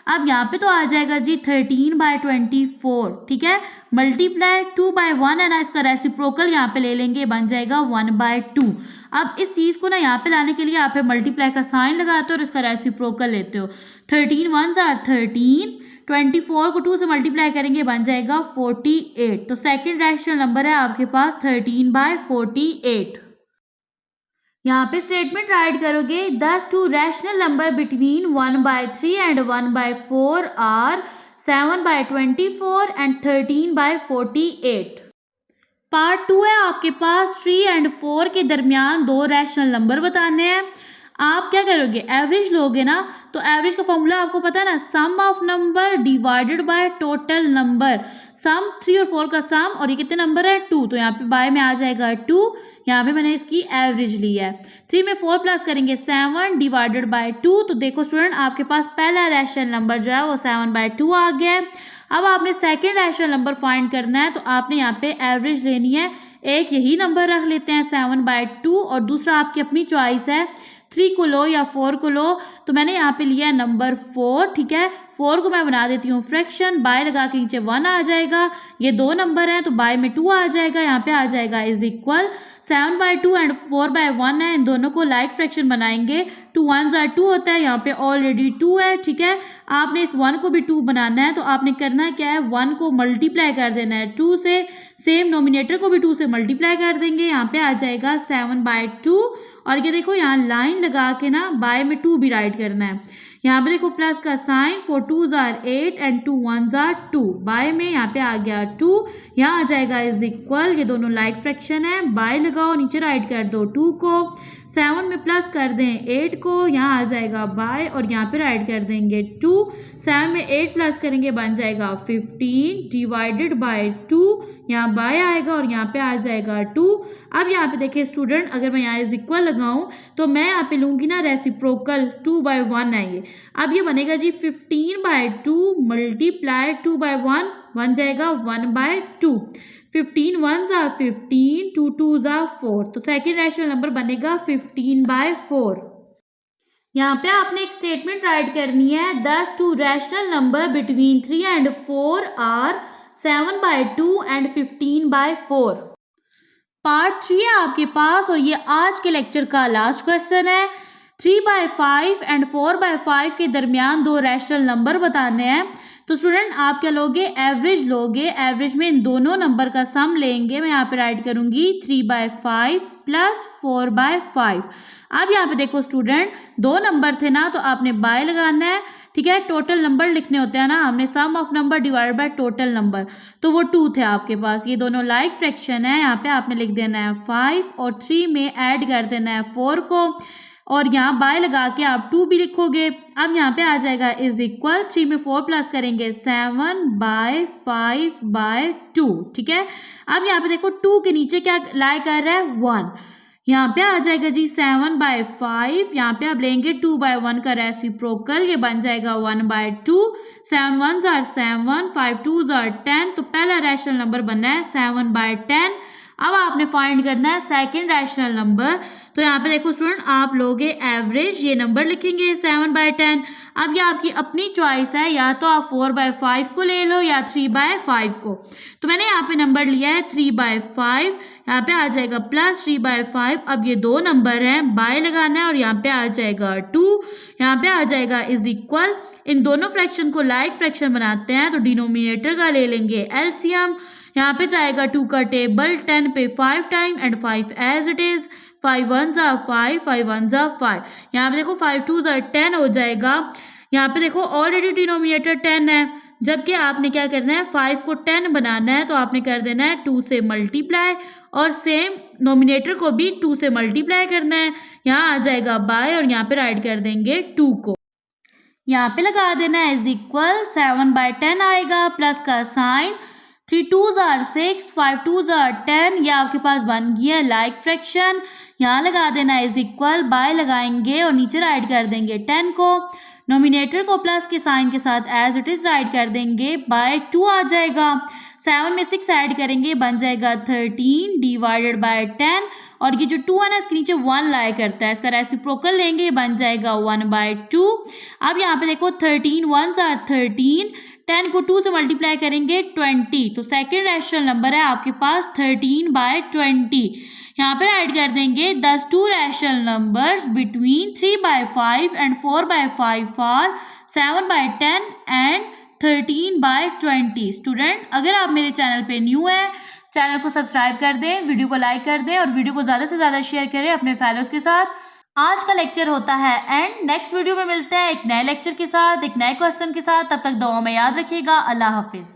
अब यहाँ पे तो आ जाएगा जी 13/24, ठीक है। मल्टीप्लाई 2/1 है ना, इसका रेसिप्रोकल यहाँ पे ले लेंगे, बन जाएगा 1/2। अब इस चीज़ को ना यहाँ पे लाने के लिए आप मल्टीप्लाई का साइन लगाते हो और इसका रेसिप्रोकल लेते हो। 13 1s are 13, 24 को 2 से मल्टीप्लाई करेंगे बन जाएगा 48। तो सेकंड रैशनल नंबर है आपके पास 13/48। यहाँ पे स्टेटमेंट राइट करोगे, thus two rational number between 1/3 and 1/4 are 7/24 and 13/48। Part 2 है आपके पास 3 एंड 4 के दरमियान दो रैशनल नंबर बताने हैं। आप क्या करोगे, एवरेज लोगे ना, तो एवरेज का फॉर्मूला आपको पता है ना, sum of number divided by total number. Sum 3 और 4 का सम, और ये कितने नंबर है 2, तो यहाँ पे बाय में आ जाएगा 2, यहाँ पे मैंने इसकी एवरेज ली है। 3 में 4 प्लस करेंगे 7 डिवाइडेड बाय 2, तो देखो स्टूडेंट आपके पास पहला रैशनल नंबर जो है वो 7/2 आ गया है। अब आपने सेकेंड रैशनल नंबर फाइंड करना है, तो आपने यहाँ पे एवरेज लेनी है, एक यही नंबर रख लेते हैं 7/2 और दूसरा आपकी अपनी चॉइस है 3 को लो या 4 को लो। तो मैंने यहाँ पे लिया है नंबर 4, ठीक है। 4 को मैं बना देती हूँ फ्रैक्शन, बाय लगा के नीचे 1 आ जाएगा, ये दो नंबर हैं तो बाय में 2 आ जाएगा, यहाँ पे आ जाएगा इज इक्वल 7/2 एंड 4/1 है, इन दोनों को लाइक फ्रैक्शन बनाएंगे, 2 1s are 2 होता है, यहाँ पे ऑलरेडी 2 है, ठीक है। आपने इस 1 को भी 2 बनाना है, तो आपने करना क्या है 1 को मल्टीप्लाई कर देना है 2 से, सेम नोमिनेटर को भी 2 से मल्टीप्लाई कर देंगे, यहाँ पे आ जाएगा 7/2। और ये देखो यहाँ लाइन लगा के ना बाय में 2 भी राइट करना है, यहाँ पे देखो प्लस का sign, 4 2s are 8 and 2 1s are 2, by में यहाँ पे आ गया 2, यहाँ आ जाएगा इज इक्वल, ये दोनों लाइक फ्रैक्शन है, बाय लगाओ नीचे राइट कर दो 2 को, 7 में प्लस कर दें 8 को, यहाँ आ जाएगा बाय और यहाँ पे राइट कर देंगे 2, 7 में 8 प्लस करेंगे बन जाएगा 15 डिवाइडेड बाय 2, यहाँ बाय आएगा और यहाँ पे आ जाएगा 2। अब यहाँ पे देखिए स्टूडेंट, अगर मैं यहाँ इज इक्वल लगाऊं तो मैं यहाँ पे लूँगी ना रेसिप्रोकल, 2/1 है ये। अब ये बनेगा जी 15/2 मल्टीप्लाई 2/1 बन जाएगा 1/2। 15 1s are 15, 2 2s are 4, तो सेकेंड रैशनल नंबर बनेगा 15/4। यहाँ पे आपने एक स्टेटमेंट राइट करनी है, thus two rational number between 3 and 4 are 7/2 and 15/4। Part 3 है आपके पास और ये आज के लेक्चर का लास्ट क्वेश्चन है। 3/5 एंड 4/5 के दरमियान दो रैशनल नंबर बताने हैं। तो स्टूडेंट आप क्या लोगे, एवरेज लोगे, एवरेज में इन दोनों नंबर का सम लेंगे। मैं यहाँ पे राइट करूंगी 3/5 प्लस 4/5। अब यहाँ पे देखो स्टूडेंट, 2 नंबर थे ना, तो आपने बाय लगाना है, ठीक है। टोटल नंबर लिखने होते हैं ना, हमने sum of number divide by total number, तो वो 2 थे आपके पास। ये दोनों लाइक फ्रैक्शन है, यहाँ पे आपने लिख देना है 5 और 3 में ऐड कर देना है 4 को, और यहाँ बाय लगा के आप 2 भी लिखोगे। अब यहाँ पे आ जाएगा इज इक्वल, 3 में 4 प्लस करेंगे 7/5/2, ठीक है। अब यहाँ पे देखो 2 के नीचे क्या लाई कर रहा है, 1, यहाँ पे आ जाएगा जी 7/5, यहाँ पे आप लेंगे 2/1 का रेसिप्रोकल, ये बन जाएगा 1/2, 7 1s are 7, 5 2s are 10, तो पहला रैशनल नंबर बनना है 7/10। अब आपने फाइंड करना है सेकंड रैशनल नंबर, तो यहाँ पे देखो स्टूडेंट, आप लोगे एवरेज, ये नंबर लिखेंगे 7/10। अब ये आपकी अपनी चॉइस है, या तो आप 4/5 को ले लो या 3/5 को, तो मैंने यहाँ पे नंबर लिया है 3/5, यहाँ पे आ जाएगा प्लस 3/5। अब ये 2 नंबर हैं, बाय लगाना है, और यहाँ पे आ जाएगा 2, यहाँ पे आ जाएगा इज इक्वल, इन दोनों फ्रैक्शन को लाइक फ्रैक्शन बनाते हैं, तो डिनोमिनेटर का ले लेंगे एलसीएम, यहाँ पे जाएगा 2 का टेबल 10 पे 5 time and 5 as it is, 5 1s are 5, 5 1s are 5, यहाँ पे देखो 5 2s are 10 हो जाएगा। यहाँ पे देखो ऑलरेडी डिनोमिनेटर 10 है, जबकि आपने क्या करना है, 5 को 10 बनाना है, तो आपने कर देना है 2 से मल्टीप्लाई, और सेम नोमिनेटर को भी 2 से मल्टीप्लाई करना है। यहाँ आ जाएगा बाय, और यहाँ पे राइट कर देंगे 2 को, यहाँ पे लगा देना है इज इक्वल, 7/10 आएगा, प्लस का sign, 3 2s are 6, 5 2s are 10, ये आपके पास बन गया लाइक फ्रैक्शन। यहाँ लगा देना है इज इक्वल, बाय लगाएंगे और नीचे राइट कर देंगे 10 को, नोमिनेटर को प्लस के साइन के साथ एज इट इज राइट कर देंगे, बाय 2 आ जाएगा, 7 में 6 ऐड करेंगे, बन जाएगा 13 डिवाइडेड बाय 10, और ये जो 2 है ना, इसके नीचे 1 लाई करता है, इसका रेसिप्रोकल लेंगे, बन जाएगा 1/2। अब यहाँ पे देखो 13 1s are 13, 10 को 2 से मल्टीप्लाई करेंगे 20, तो सेकेंड रैशनल नंबर है आपके पास 13/20। यहाँ पे ऐड कर देंगे 2 rational numbers between 3/5 and 4/5 are 7/10 and 13/20। Student, अगर आप मेरे चैनल पे न्यू हैं, चैनल को सब्सक्राइब कर दें, वीडियो को लाइक कर दें, और वीडियो को ज़्यादा से ज़्यादा शेयर करें अपने फेलोज के साथ। आज का लेक्चर होता है एंड, नेक्स्ट वीडियो में मिलते हैं एक नए लेक्चर के साथ, एक नए क्वेश्चन के साथ। तब तक दुआ में याद रखिएगा। अल्लाह हाफिज़।